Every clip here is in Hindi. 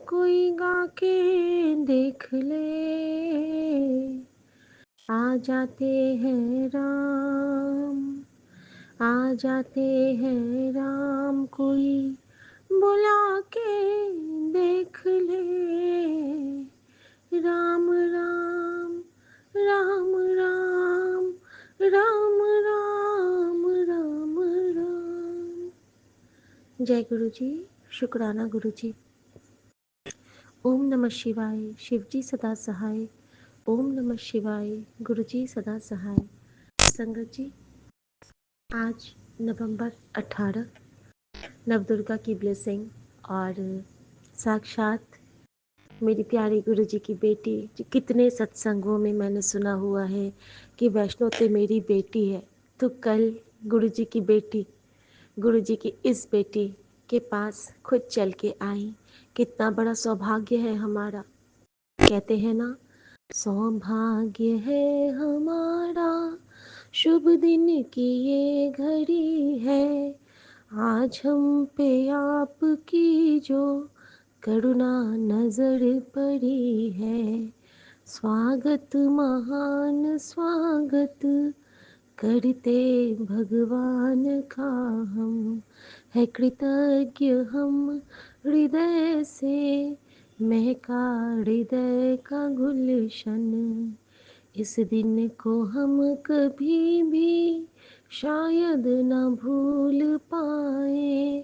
कोई गा के देख ले, आ जाते हैं राम, आ जाते हैं राम, कोई बुला के देख ले। राम राम राम राम राम राम राम राम। जय गुरु जी। शुक्राना गुरु जी। ओम नमः शिवाय। शिवजी सदा सहाय। ओम नमः शिवाय। गुरुजी सदा सहाय। संगत जी, आज नवंबर 18, नवदुर्गा की ब्लेसिंग और साक्षात मेरी प्यारी गुरुजी की बेटी। जो कितने सत्संगों में मैंने सुना हुआ है कि वैष्णो ते मेरी बेटी है, तो कल गुरुजी की बेटी, गुरुजी की इस बेटी के पास खुद चल के आई। कितना बड़ा सौभाग्य है हमारा। कहते हैं ना, सौभाग्य है हमारा, शुभ दिन की ये घड़ी है, आज हम पे आपकी जो करुणा नजर पड़ी है। स्वागत महान स्वागत करते भगवान का हम, है कृतज्ञ हम हृदय से, महका हृदय का गुलशन। इस दिन को हम कभी भी शायद न भूल पाए,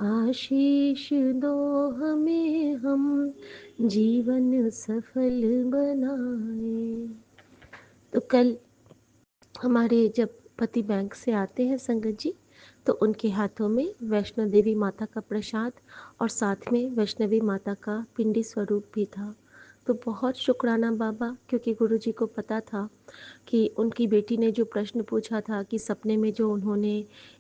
आशीष दो हमें हम जीवन सफल बनाए। तो कल हमारे जब पति बैंक से आते हैं संगत जी, तो उनके हाथों में वैष्णो देवी माता का प्रसाद और साथ में वैष्णवी माता का पिंडी स्वरूप भी था। तो बहुत शुक्राना बाबा, क्योंकि गुरुजी को पता था कि उनकी बेटी ने जो प्रश्न पूछा था कि सपने में जो उन्होंने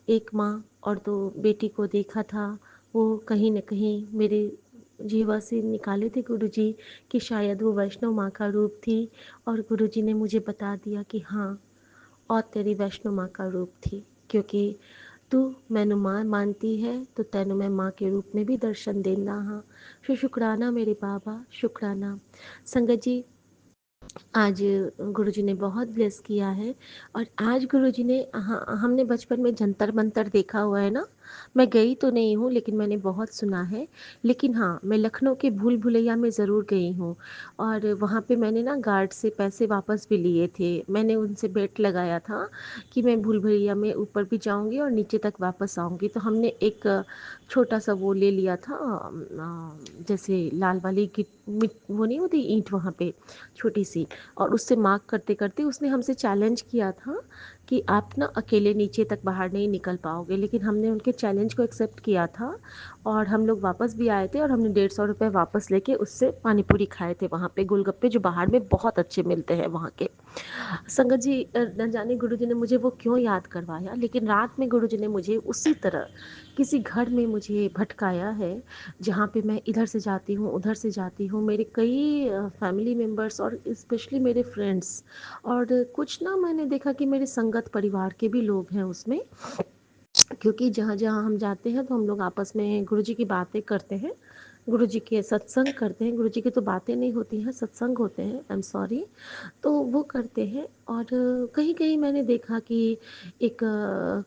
एक माँ और दो बेटी को देखा था, वो कहीं न कहीं मेरे जीवा से निकाले थे गुरुजी कि शायद वो वैष्णव माँ का रूप थी। और गुरुजी ने मुझे बता दिया कि हाँ, और तेरी वैष्णो माँ का रूप थी, क्योंकि तू मैनू माँ मानती है तो तैनू मैं माँ के रूप में भी दर्शन देना। हाँ, शुक्राना मेरे बाबा, शुक्राना। संगत जी, आज गुरुजी ने बहुत ब्लेस किया है। और आज गुरुजी ने, हमने बचपन में जंतर मंतर देखा हुआ है ना। मैं गई तो नहीं हूँ, लेकिन मैंने बहुत सुना है। लेकिन हाँ, मैं लखनऊ के भूल भुलैया में ज़रूर गई हूँ। और वहाँ पे मैंने ना गार्ड से पैसे वापस भी लिए थे। मैंने उनसे बेट लगाया था कि मैं भूल भुलैया में ऊपर भी जाऊँगी और नीचे तक वापस आऊँगी। तो हमने एक छोटा सा वो ले लिया था, जैसे लाल वाली वो नहीं होती ईंट वहाँ पे, छोटी सी। और उससे मार्क करते करते उसने हमसे चैलेंज किया था कि आप ना अकेले नीचे तक बाहर नहीं निकल पाओगे। लेकिन हमने उनके चैलेंज को एक्सेप्ट किया था और हम लोग वापस भी आए थे। और हमने 150 रुपये वापस लेके उससे पानी पूरी खाए थे वहाँ पे, गोलगप्पे जो बाहर में बहुत अच्छे मिलते हैं वहाँ के। संगत जी, न जाने गुरुजी ने मुझे वो क्यों याद करवाया, लेकिन रात में गुरुजी ने मुझे उसी तरह किसी घर में मुझे भटकाया है, जहाँ पे मैं इधर से जाती हूँ उधर से जाती हूँ। मेरे कई फैमिली मेम्बर्स और स्पेशली मेरे फ्रेंड्स, और कुछ ना मैंने देखा कि मेरे संगत परिवार के भी लोग हैं उसमें। क्योंकि जहाँ जहाँ हम जाते हैं तो हम लोग आपस में गुरुजी की बातें करते हैं, गुरुजी के सत्संग करते हैं। गुरुजी की तो बातें नहीं होती हैं, सत्संग होते हैं, आई एम सॉरी। तो वो करते हैं। और कहीं कहीं मैंने देखा कि एक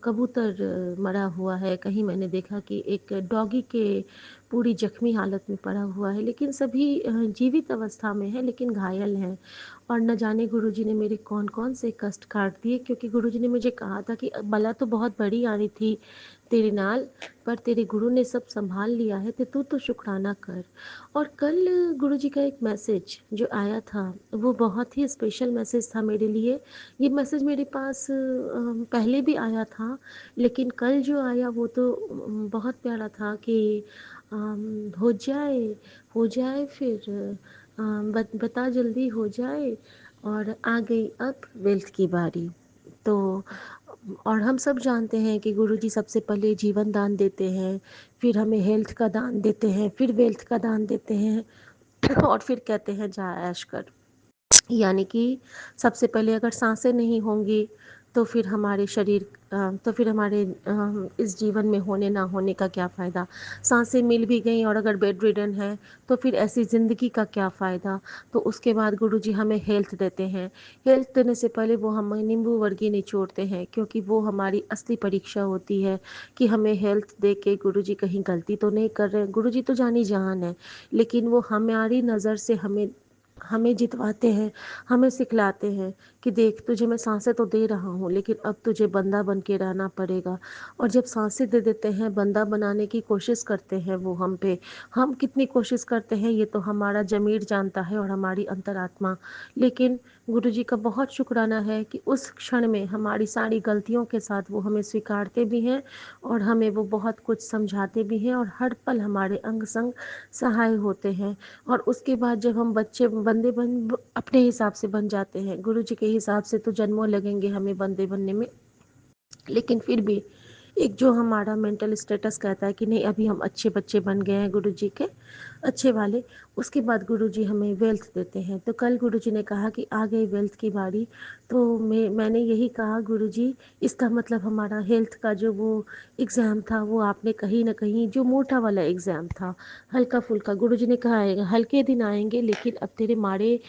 कबूतर मरा हुआ है, कहीं मैंने देखा कि एक डॉगी के पूरी जख्मी हालत में पड़ा हुआ है, लेकिन सभी जीवित अवस्था में है लेकिन घायल हैं। और न जाने गुरुजी ने मेरे कौन कौन से कष्ट काट दिए, क्योंकि गुरुजी ने मुझे कहा था कि बला तो बहुत बड़ी आनी थी तेरे नाल, पर तेरे गुरु ने सब संभाल लिया है, तो तू तो शुक्राना कर। और कल गुरुजी का एक मैसेज जो आया था, वो बहुत ही स्पेशल मैसेज था मेरे लिए। ये मैसेज मेरे पास पहले भी आया था, लेकिन कल जो आया वो तो बहुत प्यारा था कि हो जाए फिर, बता जल्दी हो जाए, और आ गई अब वेल्थ की बारी। तो और हम सब जानते हैं कि गुरुजी सबसे पहले जीवन दान देते हैं, फिर हमें हेल्थ का दान देते हैं, फिर वेल्थ का दान देते हैं, और फिर कहते हैं जा ऐश कर। यानी कि सबसे पहले अगर सांसें नहीं होंगी तो फिर हमारे शरीर तो फिर हमारे इस जीवन में होने ना होने का क्या फ़ायदा। सांसें मिल भी गई और अगर बेड रिडन है तो फिर ऐसी ज़िंदगी का क्या फ़ायदा। तो उसके बाद गुरुजी हमें हेल्थ देते हैं। हेल्थ देने से पहले वो हमें नींबू वर्गी निचोड़ते हैं, क्योंकि वो हमारी असली परीक्षा होती है कि हमें हेल्थ दे के गुरुजी कहीं गलती तो नहीं कर रहे। गुरुजी तो जानी जहान है, लेकिन वो हमारी नज़र से हमें हमें जितवाते हैं, हमें सिखलाते हैं कि देख, तुझे मैं सांसें तो दे रहा हूँ, लेकिन अब तुझे बंदा बन के रहना पड़ेगा। और जब सांसें दे देते हैं, बंदा बनाने की कोशिश करते हैं वो हम पे। हम कितनी कोशिश करते हैं ये तो हमारा ज़मीर जानता है और हमारी अंतरात्मा। लेकिन गुरुजी का बहुत शुक्राना है कि उस क्षण में हमारी सारी गलतियों के साथ वो हमें स्वीकारते भी हैं और हमें वो बहुत कुछ समझाते भी हैं और हर पल हमारे अंग संग सहाय होते हैं। और उसके बाद जब हम बच्चे बंदे अपने हिसाब से बन जाते हैं, गुरुजी के हिसाब से तो जन्मों लगेंगे हमें बंदे बनने में, लेकिन फिर भी एक जो हमारा मेंटल स्टेटस कहता है कि नहीं, अभी हम अच्छे बच्चे बन गए हैं गुरुजी के, अच्छे वाले। उसके बाद गुरुजी हमें वेल्थ देते हैं। तो कल गुरुजी ने कहा कि आ गई वेल्थ की बारी। तो मैंने यही कहा, गुरुजी इसका मतलब हमारा हेल्थ का जो वो एग्ज़ाम था, वो आपने कहीं ना कहीं जो मोटा वाला एग्ज़ाम था, हल्का फुल्का, गुरुजी ने कहा आएगा, हल्के दिन आएंगे, लेकिन अब तेरे मारे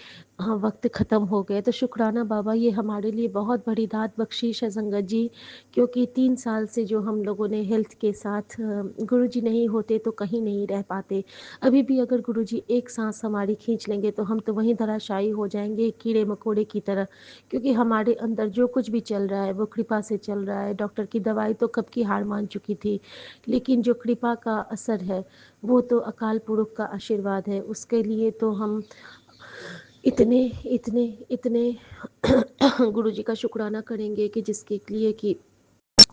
वक्त ख़त्म हो गए। तो शुक्राना बाबा, ये हमारे लिए बहुत बड़ी दात बख्शीश है संगत जी। क्योंकि 3 साल से जो हम लोगों ने हेल्थ के साथ, गुरुजी नहीं होते तो कहीं नहीं रह पाते। अभी भी अगर गुरुजी एक सांस हमारी खींच लेंगे तो हम तो वहीं धराशायी हो जाएंगे कीड़े मकोड़े की तरह। क्योंकि हमारे अंदर जो कुछ भी चल रहा है वो कृपा से चल रहा है। डॉक्टर की दवाई तो कब की हार मान चुकी थी, लेकिन जो कृपा का असर है वो तो अकाल पुरुष का आशीर्वाद है। उसके लिए तो हम इतने इतने इतने गुरुजी का शुक्राना करेंगे कि जिसके लिए कि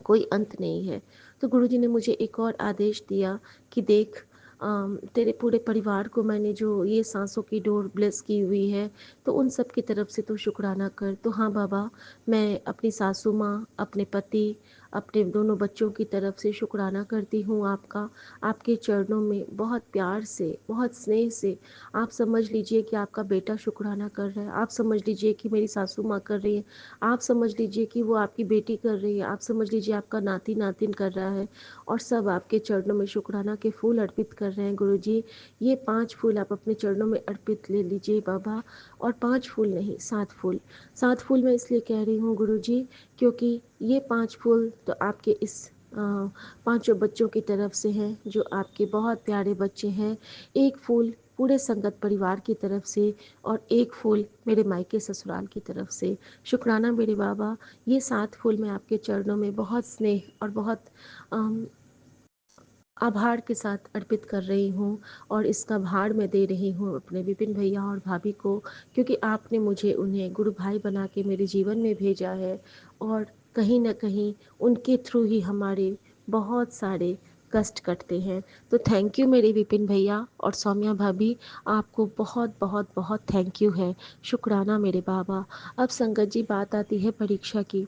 कोई अंत नहीं है। तो गुरुजी ने मुझे एक और आदेश दिया कि देख, तेरे पूरे परिवार को मैंने जो ये सांसों की डोर ब्लेस की हुई है, तो उन सब की तरफ से तो शुक्राना कर। तो हाँ बाबा, मैं अपनी सासू माँ, अपने पति, अपने दोनों बच्चों की तरफ से शुक्राना करती हूँ आपका। आपके चरणों में बहुत प्यार से, बहुत स्नेह से, आप समझ लीजिए कि आपका बेटा शुक्राना कर रहा है, आप समझ लीजिए कि मेरी सासू माँ कर रही है, आप समझ लीजिए कि वो आपकी बेटी कर रही है, आप समझ लीजिए आपका नाती नातिन कर रहा है, और सब आपके चरणों में शुक्राना के फूल अर्पित कर रहे हैं। गुरुजी, ये 5 फूल आप अपने चरणों में अर्पित ले लीजिए बाबा। और 5 फूल नहीं, 7 फूल। 7 फूल मैं इसलिए कह रही हूँ गुरुजी, क्योंकि ये 5 फूल तो आपके इस 5 बच्चों की तरफ से हैं, जो आपके बहुत प्यारे बच्चे हैं। एक फूल पूरे संगत परिवार की तरफ से, और एक फूल मेरे मायके ससुराल की तरफ से। शुक्राना मेरे बाबा। ये 7 फूल मैं आपके चरणों में बहुत स्नेह और बहुत अम, आभार के साथ अर्पित कर रही हूँ। और इसका भार मैं दे रही हूँ अपने विपिन भैया और भाभी को, क्योंकि आपने मुझे उन्हें गुरु भाई बना के मेरे जीवन में भेजा है। और कहीं ना कहीं उनके थ्रू ही हमारे बहुत सारे कष्ट कटते हैं। तो थैंक यू मेरे विपिन भैया और सौम्या भाभी, आपको बहुत बहुत बहुत थैंक यू है। शुक्राना मेरे बाबा। अब संगत जी, बात आती है परीक्षा की।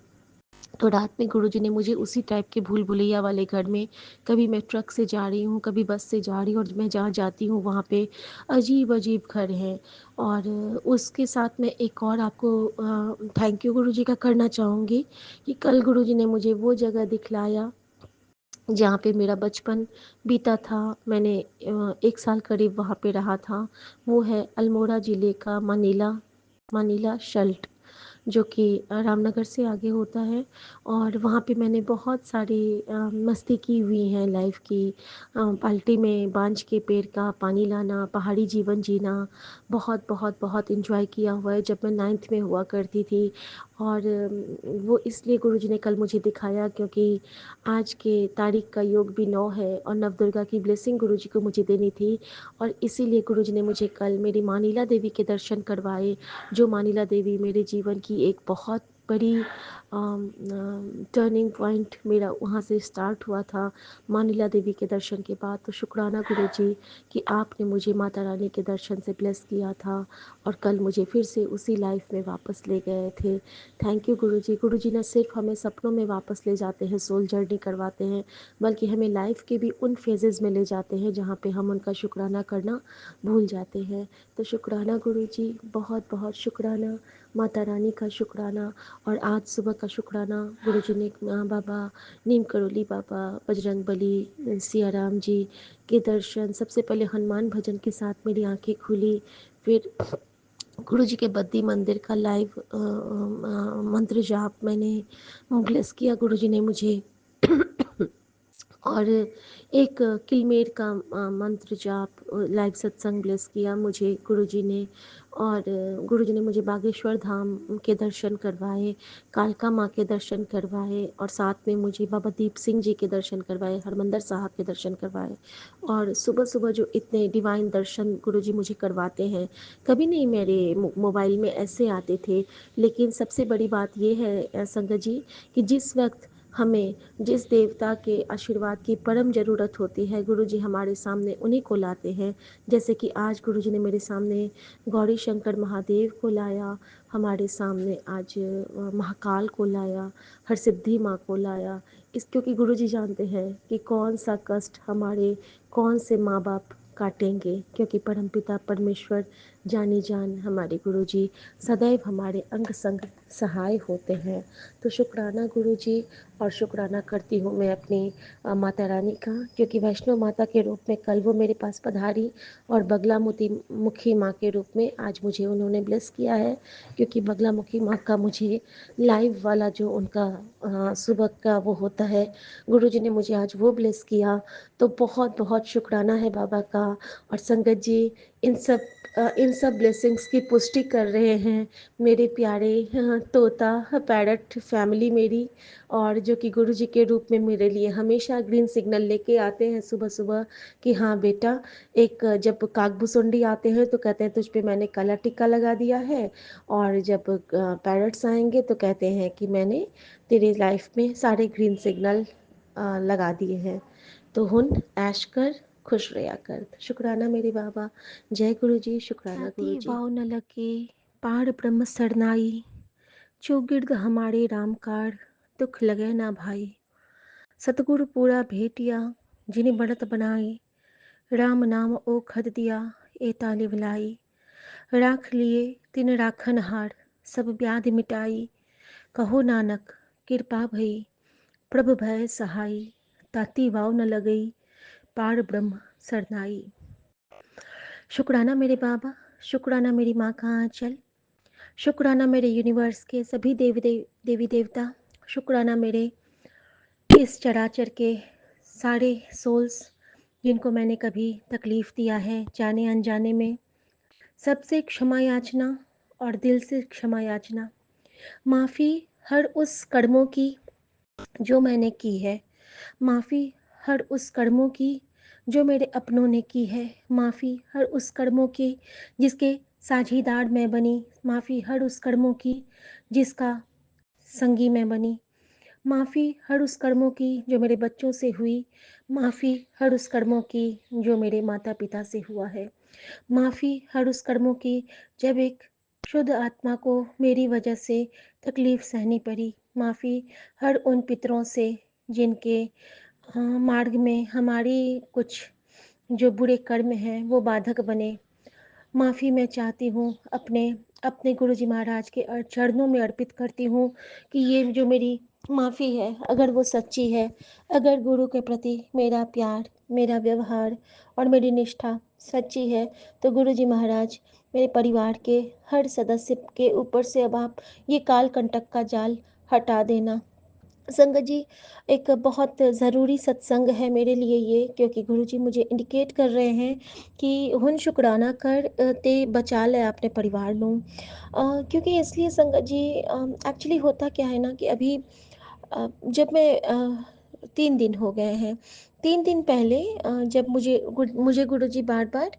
तो रात में गुरुजी ने मुझे उसी टाइप के भूल भुलैया वाले घर में, कभी मैं ट्रक से जा रही हूँ, कभी बस से जा रही हूँ, और मैं जहाँ जाती हूँ वहाँ पे अजीब अजीब घर हैं। और उसके साथ मैं एक और आपको थैंक यू गुरुजी का करना चाहूँगी कि कल गुरुजी ने मुझे वो जगह दिखलाया जहाँ पे मेरा बचपन बीता था। मैंने 1 साल करीब वहाँ पे रहा था। वो है अल्मोड़ा ज़िले का मानीला, मानीला शल्ट, जो कि रामनगर से आगे होता है। और वहाँ पे मैंने बहुत सारी मस्ती की हुई है लाइफ की। बाल्टी में बांज के पेड़ का पानी लाना, पहाड़ी जीवन जीना, बहुत बहुत बहुत इन्जॉय किया हुआ है जब मैं 9th में हुआ करती थी। और वो इसलिए गुरुजी ने कल मुझे दिखाया क्योंकि आज के तारीख का योग भी 9 है और नवदुर्गा की ब्लेसिंग गुरुजी को मुझे देनी थी। और इसीलिए गुरुजी ने मुझे कल मेरी माँ नीला देवी के दर्शन करवाए, जो माँ नीला देवी मेरे जीवन की एक बहुत बड़ी टर्निंग पॉइंट मेरा वहाँ से स्टार्ट हुआ था, माँ नीला देवी के दर्शन के बाद। तो शुक्राना गुरुजी कि आपने मुझे माता रानी के दर्शन से ब्लेस किया था और कल मुझे फिर से उसी लाइफ में वापस ले गए थे। थैंक यू गुरुजी। गुरुजी न सिर्फ हमें सपनों में वापस ले जाते हैं, सोल जर्नी करवाते हैं, बल्कि हमें लाइफ के भी उन फेजेस में ले जाते हैं जहाँ पे हम उनका शुक्राना करना भूल जाते हैं। तो शुक्राना गुरुजी, बहुत बहुत शुक्राना। माता रानी का शुक्राना और आज सुबह का शुक्राना। गुरुजी ने बाबा नीम करोली बाबा, बजरंग बली, सिया राम जी के दर्शन, सबसे पहले हनुमान भजन के साथ मेरी आंखें खुली। फिर गुरुजी के बद्दी मंदिर का लाइव मंत्र जाप मैंने ब्लेस किया गुरुजी ने मुझे। और एक किलमेर का मंत्र जाप लाइव सत्संग ब्लेस किया मुझे गुरुजी ने। और गुरुजी ने मुझे बागेश्वर धाम के दर्शन करवाए, कालका माँ के दर्शन करवाए, और साथ में मुझे बाबा दीप सिंह जी के दर्शन करवाए, हरमंदर साहब के दर्शन करवाए। और सुबह सुबह जो इतने डिवाइन दर्शन गुरुजी मुझे करवाते हैं, कभी नहीं मेरे मोबाइल में ऐसे आते थे। लेकिन सबसे बड़ी बात ये है संगत जी कि जिस वक्त हमें जिस देवता के आशीर्वाद की परम ज़रूरत होती है, गुरुजी हमारे सामने उन्हीं को लाते हैं। जैसे कि आज गुरुजी ने मेरे सामने गौरी शंकर महादेव को लाया, हमारे सामने आज महाकाल को लाया, हरसिद्धि माँ को लाया। क्योंकि गुरुजी जानते हैं कि कौन सा कष्ट हमारे कौन से माँ बाप काटेंगे, क्योंकि परमपिता परमेश्वर जानी जान हमारे गुरुजी सदैव हमारे अंग संग सहाय होते हैं। तो शुक्राना गुरुजी, और शुक्राना करती हूँ मैं अपनी माता रानी का, क्योंकि वैष्णो माता के रूप में कल वो मेरे पास पधारी और बगला मुखी माँ के रूप में आज मुझे उन्होंने ब्लेस किया है। क्योंकि बगला मुखी माँ का मुझे लाइव वाला जो उनका सुबह का वो होता है, गुरुजी ने मुझे आज वो ब्लेस किया। तो बहुत बहुत शुक्राना है बाबा का। और संगत जी, इन सब ब्लेसिंग्स की पुष्टि कर रहे हैं मेरे प्यारे तोता पैरट फैमिली मेरी, और जो कि गुरुजी के रूप में मेरे लिए हमेशा ग्रीन सिग्नल लेके आते हैं सुबह सुबह कि हाँ बेटा, एक जब काकभुसुंडी आते हैं तो कहते हैं तुझ पे मैंने काला टिक्का लगा दिया है, और जब पैरट्स आएंगे तो कहते हैं कि मैंने तेरी लाइफ में सारे ग्रीन सिग्नल लगा दिए हैं। तो हुन ऐश कर, खुश रहा कर। शुक्राना मेरे बाबा। जय गुरु जी, शुक्राना गुरु जी। वाव न लगे पार ब्रह्म सरनाई, चौगिर्द हमारे राम कार, दुख लगे ना भाई। सतगुरु पूरा भेटिया, जिन्हें बढ़त बनाई, राम नाम ओ खद दिया, ए ताले भलाई। राख लिए तिन राखन हार, सब व्याधि मिटाई। कहो नानक कृपा भई, प्रभु भय सहाई। ताती वाव न लगई, पार ब्रह्म सरनाई। शुक्राना मेरे बाबा, शुक्राना मेरी माँ का आंचल, शुक्राना मेरे यूनिवर्स के सभी देवी देवता, शुक्राना मेरे इस चराचर के सारे सोल्स जिनको मैंने कभी तकलीफ़ दिया है जाने अनजाने में। सबसे क्षमा याचना और दिल से क्षमा याचना। माफ़ी हर उस कर्मों की जो मैंने की है, माफ़ी हर उस कर्मों की जो मेरे अपनों ने की है, माफ़ी हर उस कर्मों की जिसके साझीदार मैं बनी, माफ़ी हर उस कर्मों की जिसका संगी मैं बनी, माफ़ी हर उस कर्मों की जो मेरे बच्चों से हुई, माफ़ी हर उस कर्मों की जो मेरे माता पिता से हुआ है, माफ़ी हर उस कर्मों की जब एक शुद्ध आत्मा को मेरी वजह से तकलीफ़ सहनी पड़ी, माफ़ी हर उन पितरों से जिनके मार्ग में हमारी कुछ जो बुरे कर्म हैं वो बाधक बने। माफ़ी मैं चाहती हूँ अपने अपने गुरुजी महाराज के चरणों में अर्पित करती हूँ कि ये जो मेरी माफ़ी है, अगर वो सच्ची है, अगर गुरु के प्रति मेरा प्यार, मेरा व्यवहार और मेरी निष्ठा सच्ची है, तो गुरुजी महाराज मेरे परिवार के हर सदस्य के ऊपर से अब आप ये काल कंटक का जाल हटा देना। संगत जी, एक बहुत ज़रूरी सत्संग है मेरे लिए ये, क्योंकि गुरुजी मुझे इंडिकेट कर रहे हैं कि हुन शुक्राना कर ते बचा ले अपने परिवार नू। क्योंकि इसलिए संगत जी, एक्चुअली होता क्या है ना कि अभी जब मैं 3 दिन हो गए हैं, 3 दिन पहले जब मुझे गुरुजी बार-बार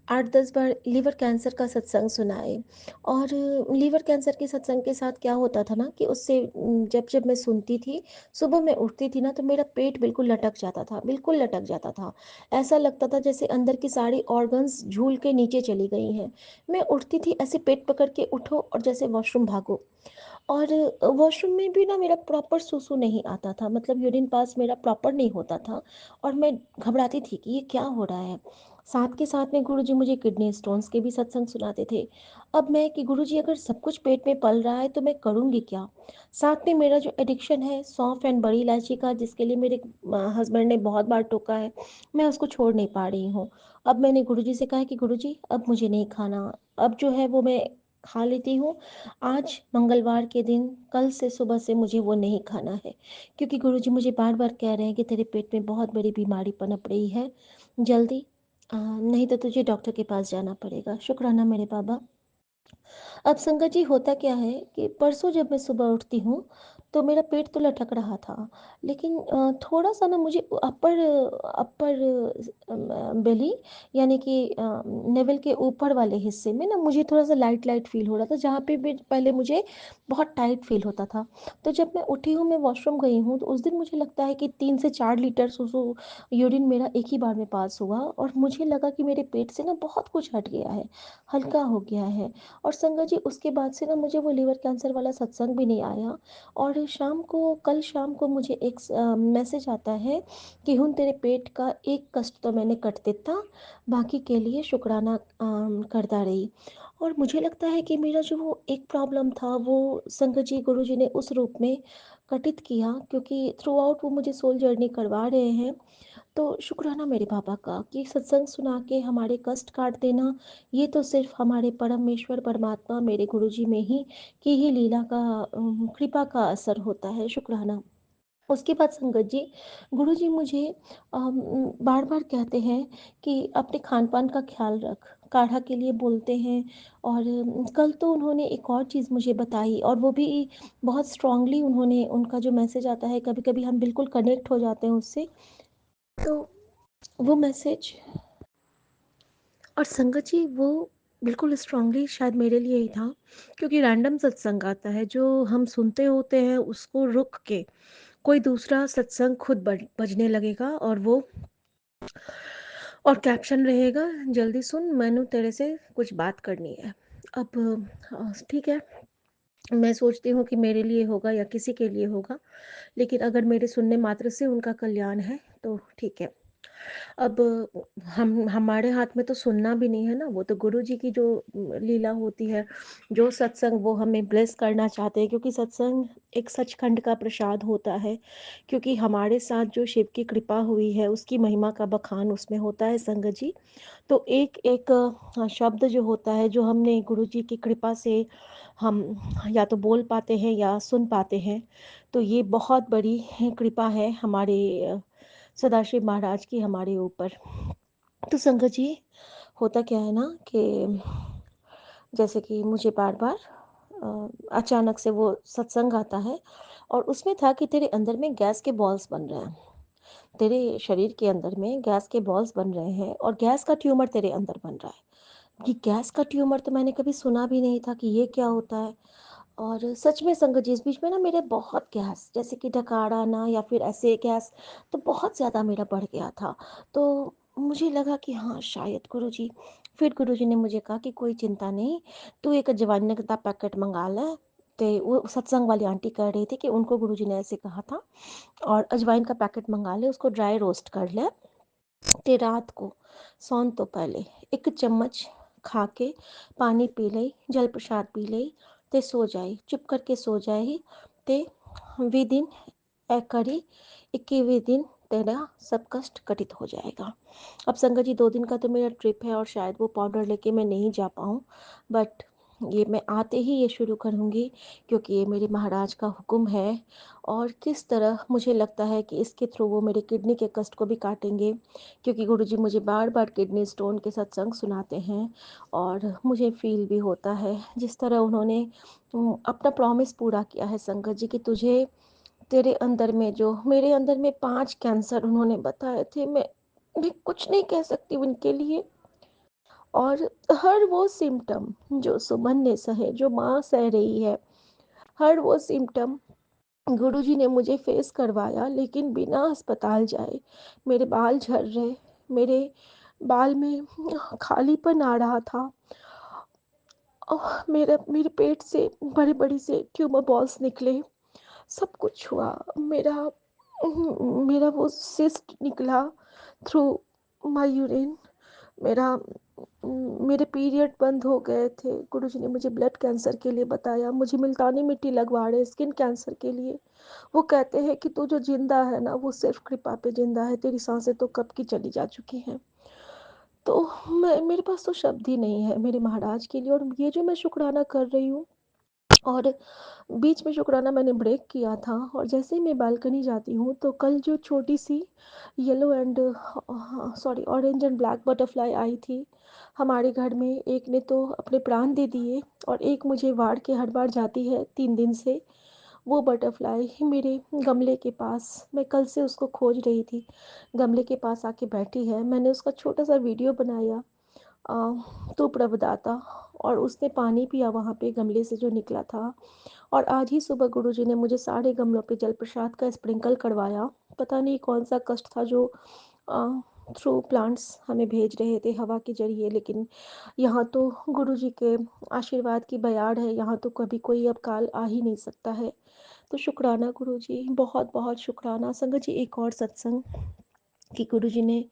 8-10 बार लीवर कैंसर का सत्संग सुनाए, और लीवर कैंसर के सत्संग के साथ क्या होता था ना कि उससे जब मैं सुनती थी, सुबह मैं उठती थी ना तो मेरा पेट बिल्कुल लटक जाता था, बिल्कुल लटक जाता था। ऐसा लगता था जैसे अंदर की सारी ऑर्गन्स झूल के नीचे चली गई हैं। मैं उठती थी ऐसे पेट पकड़ के उठो और जैसे वॉशरूम भागो। और वॉशरूम में भी ना मेरा प्रॉपर सूसू नहीं आता था, मतलब यूरिन पास मेरा प्रॉपर नहीं होता था, और मैं घबराती थी कि ये क्या हो रहा है। साथ के साथ में गुरुजी मुझे किडनी स्टोन्स के भी सत्संग सुनाते थे। अब मैं कि गुरुजी अगर सब कुछ पेट में पल रहा है तो मैं करूँगी क्या? साथ में मेरा जो एडिक्शन है सौंफ एंड बड़ी इलायची का, जिसके लिए मेरे हस्बैंड ने बहुत बार टोका है, मैं उसको छोड़ नहीं पा रही हूँ। अब मैंने गुरुजी से कहा है कि गुरुजी अब मुझे नहीं खाना, अब जो है वो मैं खा लेती हूँ। आज मंगलवार के दिन, कल से सुबह से मुझे वो नहीं खाना है, क्योंकि गुरुजी मुझे बार-बार कह रहे हैं कि तेरे पेट में बहुत बड़ी बीमारी पनप रही है, जल्दी नहीं तो तुझे डॉक्टर के पास जाना पड़ेगा। शुक्राना मेरे बाबा। अब संगत जी होता क्या है कि परसों जब मैं सुबह उठती हूँ तो मेरा पेट तो लटक रहा था, लेकिन थोड़ा सा ना मुझे अपर अपर बेली, यानी कि नेवल के ऊपर वाले हिस्से में ना मुझे थोड़ा सा लाइट लाइट फील हो रहा था, जहाँ पे भी पहले मुझे बहुत टाइट फील होता था। तो जब मैं उठी हूँ, मैं वॉशरूम गई हूँ, तो उस दिन मुझे लगता है कि 3 से 4 लीटर सुसु यूरिन मेरा एक ही बार में पास हुआ, और मुझे लगा कि मेरे पेट से ना बहुत कुछ हट गया है, हल्का हो गया है। और संगत जी उसके बाद से ना मुझे वो लीवर कैंसर वाला सत्संग भी नहीं आया। और शाम को, कल शाम को मुझे एक मैसेज आता है कि हुन तेरे पेट का एक कष्ट तो मैंने कट दिता, बाकी के लिए शुक्राना करता रही। और मुझे लगता है कि मेरा जो वो एक प्रॉब्लम था वो संगत जी गुरु जी ने उस रूप में कटित किया, क्योंकि थ्रू आउट वो मुझे सोल जर्नी करवा रहे हैं। तो शुक्राना मेरे पापा का कि सत्संग सुना के हमारे कष्ट काट देना, ये तो सिर्फ हमारे परमेश्वर परमात्मा मेरे गुरुजी में ही की ही लीला का, कृपा का असर होता है। शुक्राना। उसके बाद संगत जी गुरुजी मुझे बार बार कहते हैं कि अपने खान पान का ख्याल रख, काढ़ा के लिए बोलते हैं। और कल तो उन्होंने एक और चीज़ मुझे बताई, और वो भी बहुत स्ट्रांगली उन्होंने, उनका जो मैसेज आता है कभी कभी हम बिल्कुल कनेक्ट हो जाते हैं उससे। तो वो मैसेज, और संगत जी वो बिल्कुल स्ट्रांगली शायद मेरे लिए ही था, क्योंकि रैंडम सत्संग आता है जो हम सुनते होते हैं, उसको रुक के कोई दूसरा सत्संग खुद बजने लगेगा, और कैप्शन रहेगा, जल्दी सुन मैनू तेरे से कुछ बात करनी है। अब ठीक है, मैं सोचती हूँ कि मेरे लिए होगा या किसी के लिए होगा, लेकिन अगर मेरे सुनने मात्र से उनका कल्याण है तो ठीक है। अब हम हमारे हाथ में तो सुनना भी नहीं है ना, वो तो गुरु जी की जो लीला होती है, जो सत्संग वो हमें ब्लेस करना चाहते हैं, क्योंकि सत्संग एक सचखंड का प्रसाद होता है, क्योंकि हमारे साथ जो शिव की कृपा हुई है उसकी महिमा का बखान उसमें होता है संगत जी। तो एक एक शब्द जो होता है, जो हमने गुरु जी की कृपा से हम या तो बोल पाते हैं या सुन पाते हैं, तो ये बहुत बड़ी कृपा है हमारे सदाशिव महाराज की हमारे ऊपर। तो संगत जी होता क्या है ना कि जैसे कि मुझे बार बार अचानक से वो सत्संग आता है, और उसमें था कि तेरे अंदर में गैस के बॉल्स बन रहे हैं, तेरे शरीर के अंदर में गैस के बॉल्स बन रहे हैं, और गैस का ट्यूमर तेरे अंदर बन रहा है। ये गैस का ट्यूमर तो मैंने कभी सुना भी नहीं था कि ये क्या होता है। और सच में संगत जी इस बीच में ना मेरे बहुत गैस, जैसे कि डकार आना या फिर ऐसे गैस, तो बहुत ज़्यादा मेरा बढ़ गया था। तो मुझे लगा कि हाँ शायद गुरुजी, फिर गुरुजी ने मुझे कहा कि कोई चिंता नहीं, तू एक अजवाइन का पैकेट मंगा ले। तो वो सत्संग वाली आंटी कह रही थी कि उनको गुरुजी ने ऐसे कहा था, और अजवाइन का पैकेट मंगा ले, उसको ड्राई रोस्ट कर ले, ते रात को सोन तो पहले एक चम्मच खा के पानी पी ले, जल प्रसाद पी ले, ते सो जाए, चुप करके सो जाए, ते विद इन ए करी 21वें दिन तेरा सब कष्ट कटित हो जाएगा। अब संगत जी 2 दिन का तो मेरा ट्रिप है, और शायद वो पाउडर लेके मैं नहीं जा पाऊँ, बट ये मैं आते ही ये शुरू करूँगी, क्योंकि ये मेरे महाराज का हुक्म है। और किस तरह मुझे लगता है कि इसके थ्रू वो मेरे किडनी के कष्ट को भी काटेंगे, क्योंकि गुरुजी मुझे बार बार किडनी स्टोन के सत्संग सुनाते हैं, और मुझे फील भी होता है जिस तरह उन्होंने अपना प्रॉमिस पूरा किया है संगत जी, कि तुझे, तेरे अंदर में, जो मेरे अंदर में 5 कैंसर उन्होंने बताए थे, मैं कुछ नहीं कह सकती उनके लिए। और हर वो सिम्पटम जो सुमन ने सहे, जो माँ सह रही है, हर वो सिम्पटम गुरुजी ने मुझे फेस करवाया, लेकिन बिना अस्पताल जाए। मेरे बाल झड़ रहे, मेरे बाल में खालीपन आ रहा था, मेरे पेट से बड़े बड़े से ट्यूमर बॉल्स निकले, सब कुछ हुआ। मेरा मेरा वो सिस्ट निकला थ्रू माय यूरिन, मेरा मेरे पीरियड बंद हो गए थे। गुरुजी ने मुझे ब्लड कैंसर के लिए बताया, मुझे मुल्तानी मिट्टी लगवा रहे स्किन कैंसर के लिए। वो कहते हैं कि तू जो ज़िंदा है ना, वो सिर्फ़ कृपा पे ज़िंदा है, तेरी साँसें तो कब की चली जा चुकी हैं। तो मैं मेरे पास तो शब्द ही नहीं है मेरे महाराज के लिए, और ये जो मैं शुक्राना कर रही हूँ, और बीच में शुक्राना मैंने ब्रेक किया था, और जैसे ही मैं बालकनी जाती हूँ तो कल जो छोटी सी yellow and sorry orange and black butterfly आई थी हमारे घर में, एक ने तो अपने प्राण दे दिए और एक मुझे वाड़ के हर बार जाती है 3 दिन से। वो बटरफ्लाई मेरे गमले के पास, मैं कल से उसको खोज रही थी, गमले के पास आके बैठी है। मैंने उसका छोटा सा वीडियो बनाया, तू प्रभुदाता, और उसने पानी पिया वहाँ पे गमले से जो निकला था। और आज ही सुबह गुरुजी ने मुझे सारे गमलों पे जल प्रसाद का स्प्रिंकल करवाया। पता नहीं कौन सा कष्ट था जो थ्रू प्लांट्स हमें भेज रहे थे हवा के जरिए, लेकिन यहाँ तो गुरुजी के आशीर्वाद की बयाड़ है, यहाँ तो कभी कोई अब काल आ ही नहीं सकता है। तो शुक्राना गुरुजी, बहुत बहुत शुक्राना। संगत जी, एक और सत्संग कि गुरुजी ने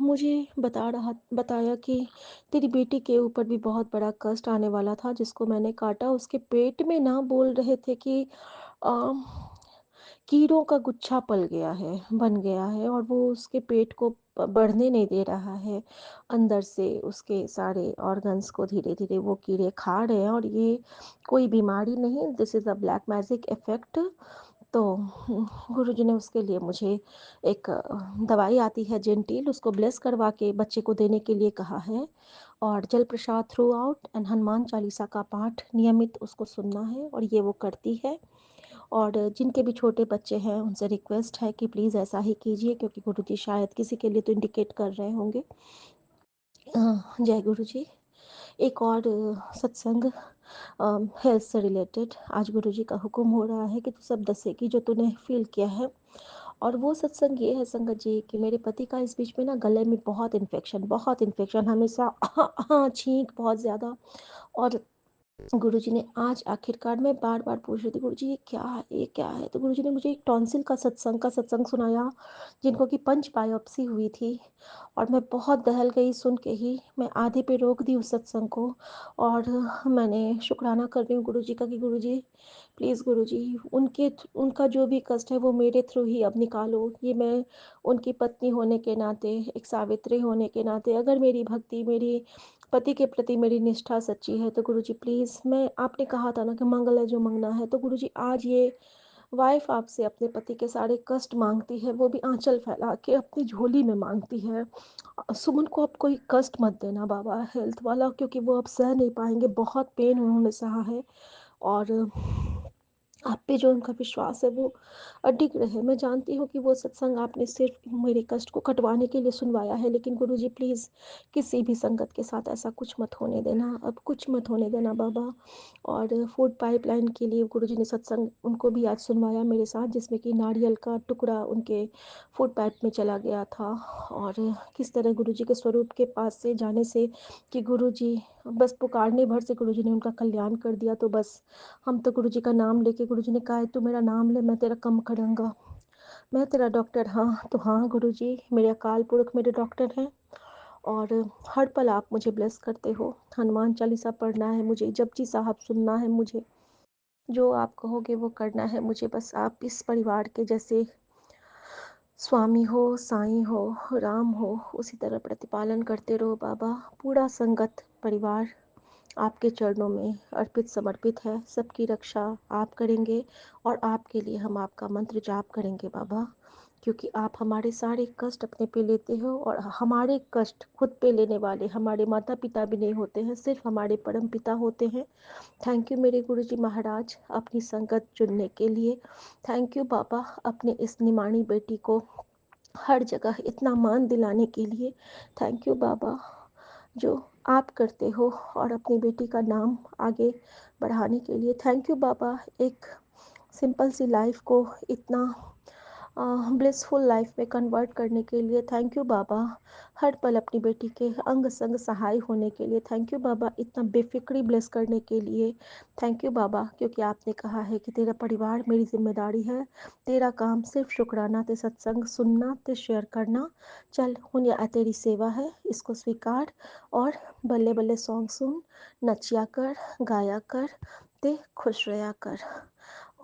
मुझे बताया कि तेरी बेटी के ऊपर भी बहुत बड़ा कष्ट आने वाला था, जिसको मैंने काटा उसके पेट में ना, बोल रहे थे कि अ, कीड़ों का गुच्छा पल गया है, बन गया है, और वो उसके पेट को बढ़ने नहीं दे रहा है। अंदर से उसके सारे ऑर्गन्स को धीरे धीरे वो कीड़े खा रहे हैं, और ये कोई बीमारी नहीं, this is a black magic effect. तो गुरुजी ने उसके लिए मुझे एक दवाई आती है जेंटिल, उसको ब्लेस करवा के बच्चे को देने के लिए कहा है, और जल प्रसाद throughout and Hanuman Chalisa का पाठ नियमित उसको सुनना है, और ये वो करती है। और जिनके भी छोटे बच्चे हैं उनसे रिक्वेस्ट है कि प्लीज़ ऐसा ही कीजिए, क्योंकि गुरुजी शायद किसी के लिए तो इंडिकेट कर रहे होंगे। जय गुरुजी। एक और सत्संग हेल्थ से रिलेटेड, आज गुरुजी का हुक्म हो रहा है कि तू सब दसेगी जो तूने फील किया है। और वो सत्संग ये है संगत जी कि मेरे पति का इस बीच में ना गले में बहुत इन्फेक्शन हमेशा छींक बहुत ज़्यादा। और गुरुजी ने आज आखिरकार, मैं बार-बार पूछ रही थी, गुरुजी ये क्या है? ये क्या है? तो गुरुजी ने मुझे एक टॉन्सिल का सत्संग सुनाया, जिनको कि पंच बायोप्सी हुई थी, और मैं बहुत दहल गई सुन के ही। मैं आधे पे रोक दी उस सत्संग को, और मैंने शुक्राना कर रही हूँ गुरुजी का कि गुरुजी प्लीज़ गुरुजी, उनका जो भी कष्ट है वो मेरे थ्रू ही अब निकालो। ये मैं उनकी पत्नी होने के नाते, एक सावित्री होने के नाते, अगर मेरी भक्ति, मेरी पति के प्रति मेरी निष्ठा सच्ची है, तो गुरुजी प्लीज़, मैं आपने कहा था ना कि मंगल है जो मांगना है, तो गुरुजी आज ये वाइफ़ आपसे अपने पति के सारे कष्ट माँगती है, वो भी आँचल फैला के अपनी झोली में माँगती है। सुमन को अब कोई कष्ट मत देना बाबा हेल्थ वाला, क्योंकि वो अब सह नहीं पाएँगे, बहुत पेन उन्होंने सहा है। और आप पे जो उनका विश्वास है वो अडिग रहे। मैं जानती हूँ कि वो सत्संग आपने सिर्फ़ मेरे कष्ट को कटवाने के लिए सुनवाया है, लेकिन गुरुजी प्लीज़ किसी भी संगत के साथ ऐसा कुछ मत होने देना, अब कुछ मत होने देना बाबा। और फूड पाइपलाइन के लिए गुरुजी ने सत्संग उनको भी आज सुनवाया मेरे साथ, जिसमें कि नारियल का टुकड़ा उनके फूड पाइप में चला गया था, और किस तरह गुरुजी के स्वरूप के पास से जाने से कि गुरुजी बस पुकारने भर से गुरुजी ने उनका कल्याण कर दिया। तो बस हम तो गुरुजी का नाम लेके, गुरुजी ने कहा है तू मेरा नाम ले, मैं तेरा कम करूँगा, मैं तेरा डॉक्टर। हाँ तो हाँ गुरुजी, मेरे अकाल पुरख मेरे डॉक्टर हैं, और हर पल आप मुझे ब्लेस करते हो। हनुमान चालीसा पढ़ना है मुझे, जपजी साहब सुनना है मुझे, जो आप कहोगे वो करना है मुझे। बस आप इस परिवार के जैसे स्वामी हो, साईं हो, राम हो, उसी तरह प्रतिपालन करते रहो बाबा। पूरा संगत परिवार आपके चरणों में अर्पित समर्पित है, सबकी रक्षा आप करेंगे, और आपके लिए हम आपका मंत्र जाप करेंगे बाबा, क्योंकि आप हमारे सारे कष्ट अपने पे लेते हो, और हमारे कष्ट खुद पे लेने वाले हमारे माता पिता भी नहीं होते हैं, सिर्फ हमारे परम पिता होते हैं। थैंक यू मेरे गुरुजी महाराज अपनी संगत चुनने के लिए। थैंक यू बाबा अपने इस निमाणी बेटी को हर जगह इतना मान दिलाने के लिए। थैंक यू बाबा, जो आप करते हो और अपनी बेटी का नाम आगे बढ़ाने के लिए। थैंक यू बाबा, एक सिंपल सी लाइफ को इतना ब्लिसफुल लाइफ में कन्वर्ट करने के लिए थैंक यू बाबा। हर पल अपनी बेटी के अंग संग सहाय होने के लिए थैंक यू बाबा। इतना बेफिक्री ब्लेस करने के लिए थैंक यू बाबा, क्योंकि आपने कहा है कि तेरा परिवार मेरी जिम्मेदारी है। तेरा काम सिर्फ शुक्राना ते सत्संग सुनना ते शेयर करना। चल हुन या तेरी सेवा है, इसको स्वीकार। और बल्ले बल्ले सॉन्ग सुन, नचिया कर, गाया कर, ते खुश रहा कर।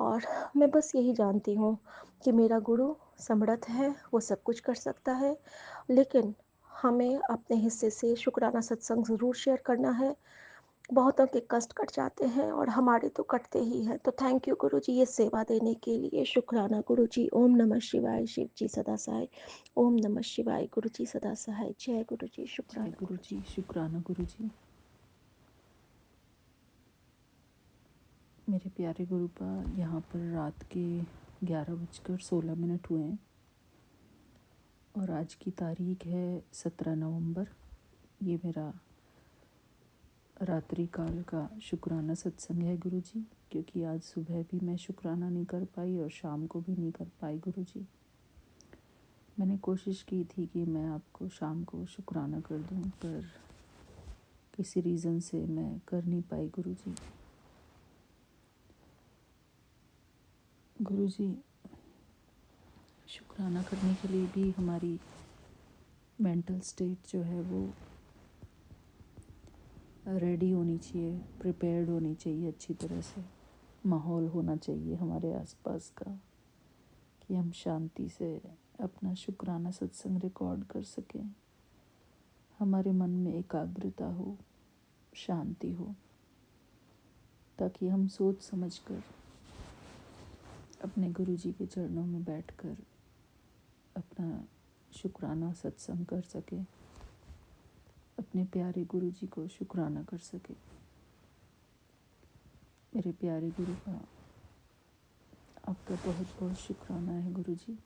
और मैं बस यही जानती हूँ कि मेरा गुरु समर्थ है, वो सब कुछ कर सकता है, लेकिन हमें अपने हिस्से से शुक्राना सत्संग ज़रूर शेयर करना है। बहुतों के कष्ट कट जाते हैं और हमारे तो कटते ही हैं। तो थैंक यू गुरु जी ये सेवा देने के लिए। शुक्राना गुरु जी। ओम नमः शिवाय। शिव जी सदा सहाय। ओम नमः शिवाय। गुरु जी सदा सहाय। जय गुरु जी। जय शुक्राना गुरु गुरु जी। जी, शुक्राना गुरु जी। मेरे प्यारे गुरुपा, यहाँ पर रात के 11:16 हुए हैं और आज की तारीख है 17 नवंबर। ये मेरा रात्रि काल का शुक्राना सत्संग है गुरु जी, क्योंकि आज सुबह भी मैं शुक्राना नहीं कर पाई और शाम को भी नहीं कर पाई गुरु जी। मैंने कोशिश की थी कि मैं आपको शाम को शुक्राना कर दूं, पर किसी रीज़न से मैं कर नहीं पाई गुरु जी। गुरु जी, शुक्राना करने के लिए भी हमारी मेंटल स्टेट जो है वो रेडी होनी चाहिए, प्रिपेयर्ड होनी चाहिए अच्छी तरह से। माहौल होना चाहिए हमारे आसपास का कि हम शांति से अपना शुक्राना सत्संग रिकॉर्ड कर सकें। हमारे मन में एकाग्रता हो, शांति हो, ताकि हम सोच समझकर अपने गुरु जी के चरणों में बैठकर अपना शुक्राना सत्संग कर सकें, अपने प्यारे गुरु जी को शुक्राना कर सके। मेरे प्यारे गुरु का आपका बहुत बहुत शुक्राना है गुरु जी।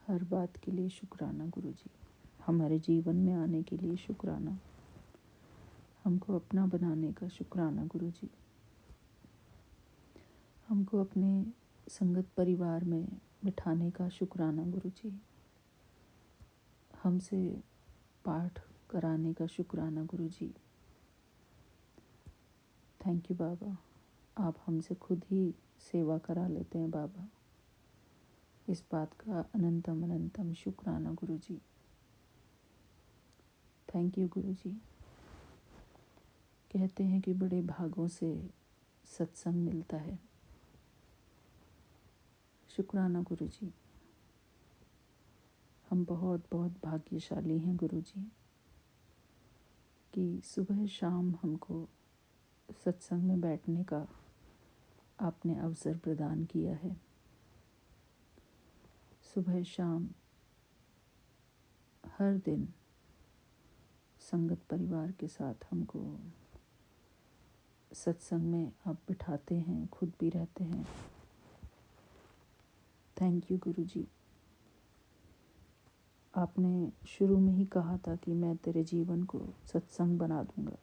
हर बात के लिए शुक्राना गुरु जी। हमारे जीवन में आने के लिए शुक्राना, हमको अपना बनाने का शुक्राना गुरु जी। हमको अपने संगत परिवार में बिठाने का शुक्राना गुरु जी। हमसे पाठ कराने का शुक्राना गुरु जी। थैंक यू बाबा, आप हमसे खुद ही सेवा करा लेते हैं बाबा। इस बात का अनंतम अनंतम शुक्राना गुरु जी। थैंक यू गुरु जी। कहते हैं कि बड़े भागों से सत्संग मिलता है। शुक्राना गुरु जी, हम बहुत बहुत भाग्यशाली हैं गुरु जी कि सुबह शाम हमको सत्संग में बैठने का आपने अवसर प्रदान किया है। सुबह शाम हर दिन संगत परिवार के साथ हमको सत्संग में आप बिठाते हैं, खुद भी रहते हैं। थैंक यू गुरु जी। आपने शुरू में ही कहा था कि मैं तेरे जीवन को सत्संग बना दूंगा।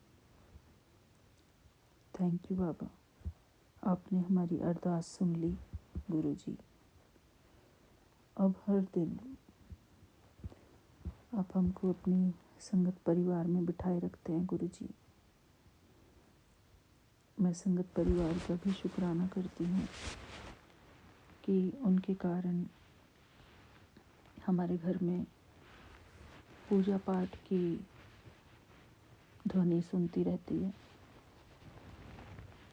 थैंक यू बाबा, आपने हमारी अरदास सुन ली गुरु जी। अब हर दिन आप हमको अपनी संगत परिवार में बिठाए रखते हैं गुरु जी। मैं संगत परिवार का भी शुक्राना करती हूँ कि उनके कारण हमारे घर में पूजा पाठ की ध्वनि सुनती रहती है।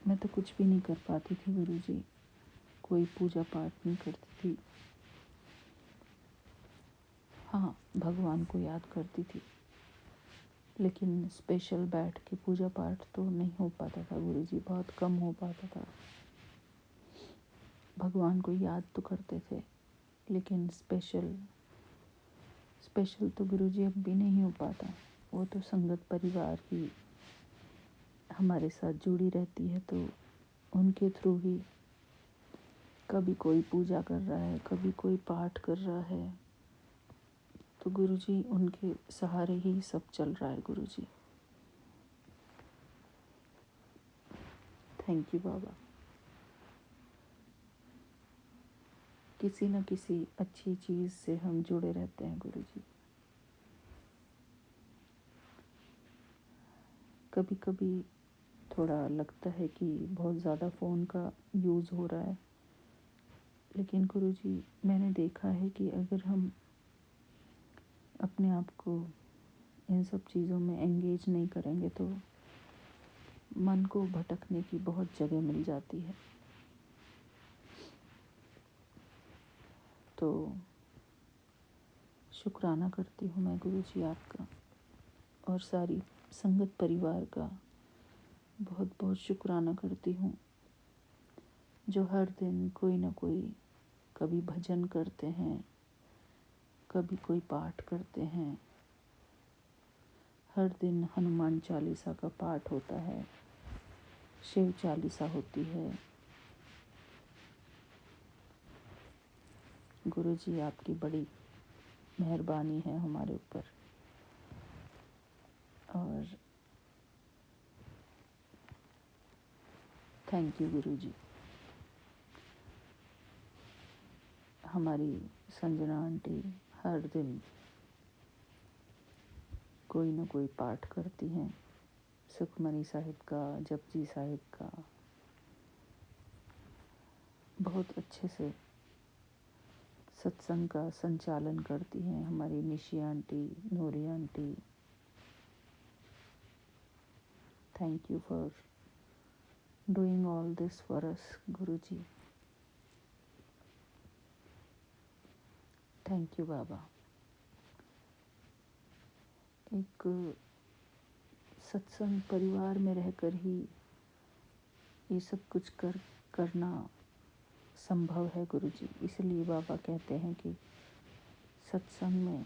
मैं तो कुछ भी नहीं कर पाती थी गुरु जी, कोई पूजा पाठ नहीं करती थी। हाँ, भगवान को याद करती थी, लेकिन स्पेशल बैठ के पूजा पाठ तो नहीं हो पाता था गुरु जी, बहुत कम हो पाता था। भगवान को याद तो करते थे, लेकिन स्पेशल तो गुरु जी अब भी नहीं हो पाता। वो तो संगत परिवार ही हमारे साथ जुड़ी रहती है, तो उनके थ्रू ही कभी कोई पूजा कर रहा है, कभी कोई पाठ कर रहा है, तो गुरु जी उनके सहारे ही सब चल रहा है गुरु जी। थैंक यू बाबा। किसी न किसी अच्छी चीज़ से हम जुड़े रहते हैं गुरुजी। कभी कभी थोड़ा लगता है कि बहुत ज़्यादा फ़ोन का यूज़ हो रहा है, लेकिन गुरुजी मैंने देखा है कि अगर हम अपने आप को इन सब चीज़ों में एंगेज नहीं करेंगे तो मन को भटकने की बहुत जगह मिल जाती है। तो शुक्राना करती हूँ मैं गुरुजी आपका और सारी संगत परिवार का बहुत बहुत शुक्राना करती हूँ, जो हर दिन कोई ना कोई, कभी भजन करते हैं, कभी कोई पाठ करते हैं। हर दिन हनुमान चालीसा का पाठ होता है, शिव चालीसा होती है। गुरुजी आपकी बड़ी मेहरबानी है हमारे ऊपर, और थैंक यू गुरुजी। हमारी संजना आंटी हर दिन कोई ना कोई पाठ करती हैं, सुखमनी साहिब का, जपजी साहिब का, बहुत अच्छे से सत्संग का संचालन करती हैं हमारी Nishi aunty, Noori aunty. Thank you for doing all this for us Guruji. Thank you Baba. एक सत्संग परिवार में रहकर ही ये सब कुछ करना संभव है गुरुजी। इसलिए बाबा कहते हैं कि सत्संग में,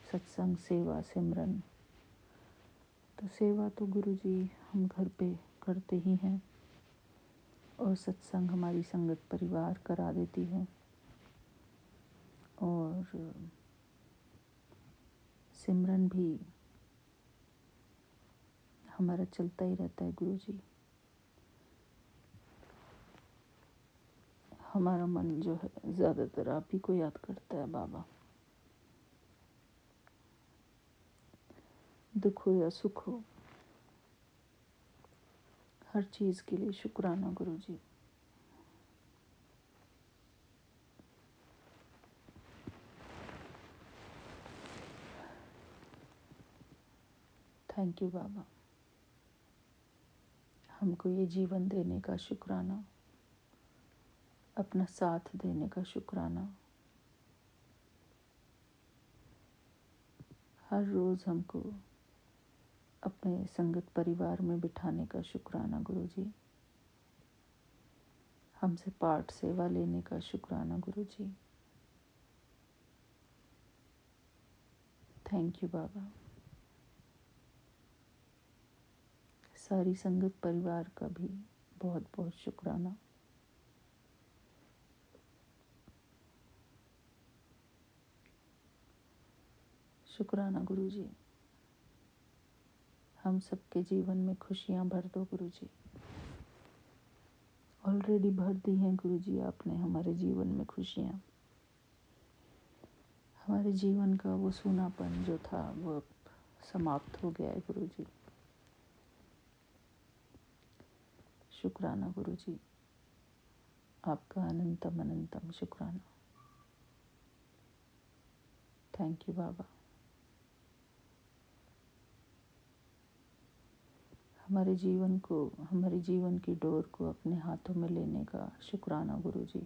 सत्संग, सेवा, सिमरन। तो सेवा तो गुरुजी हम घर पे करते ही हैं, और सत्संग हमारी संगत परिवार करा देती है, और सिमरन भी हमारा चलता ही रहता है गुरुजी। हमारा मन जो है ज़्यादातर आप ही को याद करता है बाबा, दुख हो या सुख हो, हर चीज़ के लिए शुक्राना गुरुजी। थैंक यू बाबा, हमको ये जीवन देने का शुक्राना, अपना साथ देने का शुक्राना, हर रोज़ हमको अपने संगत परिवार में बिठाने का शुक्राना गुरुजी, हमसे पाठ सेवा लेने का शुक्राना गुरुजी। थैंक यू बाबा। सारी संगत परिवार का भी बहुत बहुत शुक्राना। शुक्राना गुरुजी, हम सबके जीवन में खुशियाँ भर दो गुरुजी। ऑलरेडी भर दी हैं गुरुजी आपने हमारे जीवन में खुशियाँ। हमारे जीवन का वो सूनापन जो था वो अब समाप्त हो गया है गुरुजी। शुक्राना गुरुजी, आपका अनंतम अनंतम शुक्राना। थैंक यू बाबा। हमारे जीवन को, हमारे जीवन की डोर को अपने हाथों में लेने का शुक्राना गुरुजी।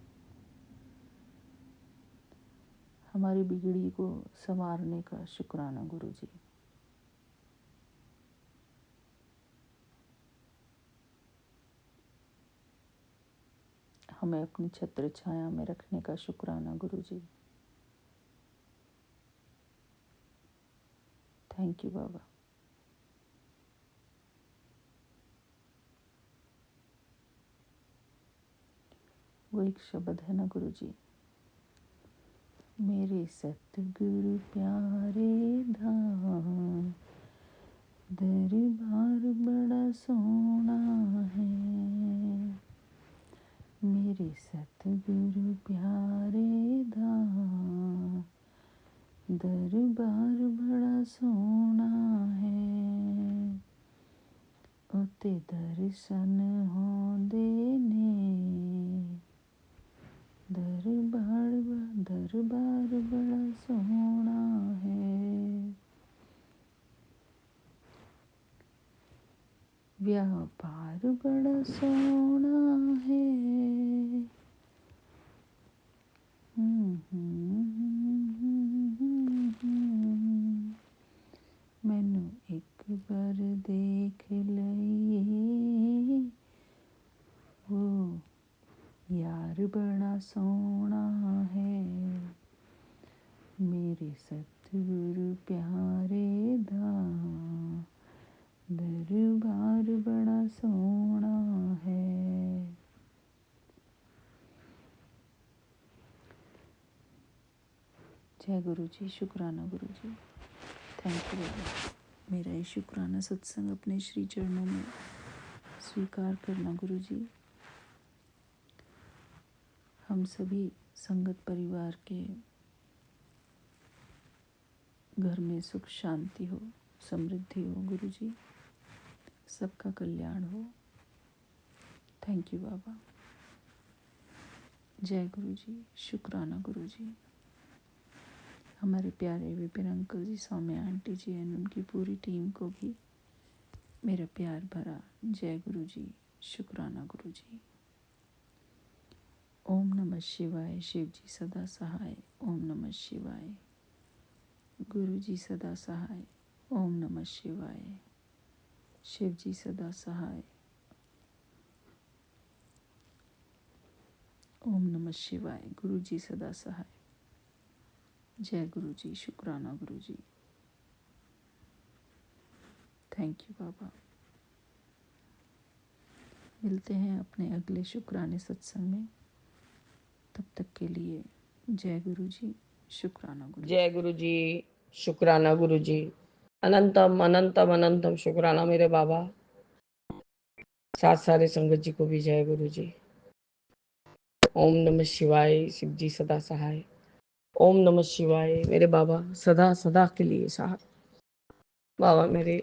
हमारी बिगड़ी को संवारने का शुक्राना गुरुजी। हमें अपनी छत्र छाया में रखने का शुक्राना गुरुजी। थैंक यू बाबा। वो एक शब्द है ना गुरुजी, मेरे सतगुरु प्यारे धाम, दरबार बड़ा सोना है। मेरे सतगुरु प्यारे सोना है, उते दर्शन होंदे ने। दरबार बड़ा सोना है, व्यापार बड़ा सोना है। मैनू एक बार देख लइए, वो यार बड़ा सोना है। मेरे सतगुरु प्यारे दा दरबार बड़ा सोना है। जय गुरु जी, शुक्राना गुरु जी। थैंक यू बाबा। मेरा ये शुक्राना सत्संग अपने श्री चरणों में स्वीकार करना गुरु जी। हम सभी संगत परिवार के घर में सुख शांति हो, समृद्धि हो गुरु जी, सबका कल्याण हो। थैंक यू बाबा। जय गुरु जी, शुक्राना गुरु जी। हमारे प्यारे Vipin uncle ji, Saumya aunty ji and उनकी पूरी टीम को भी मेरा प्यार भरा जय गुरु जी, शुक्राना गुरु जी। ओम नमः शिवाय। शिव जी सदा सहाय। ओम नमः शिवाय। गुरु जी सदा सहाय। ओम नमः शिवाय। शिव जी सदा सहाय। ओम नमः शिवाय। गुरु जी सदा सहाय। जय गुरु जी, शुक्राना गुरु जी। थैंक यू बाबा। मिलते हैं अपने अगले शुक्राने सत्संग में। तब तक के लिए जय गुरु जी, शुक्राना गुरु जी। जय गुरु जी, शुक्राना गुरु जी। अनंतम अनंतम अनंतम शुक्राना मेरे बाबा। साथ सारे संगत जी को भी जय गुरु जी। ओम नमः शिवाय। शिव जी सदा सहाय। ओम नमः शिवाय मेरे बाबा, सदा सदा के लिए सहाय। बाबा मेरे,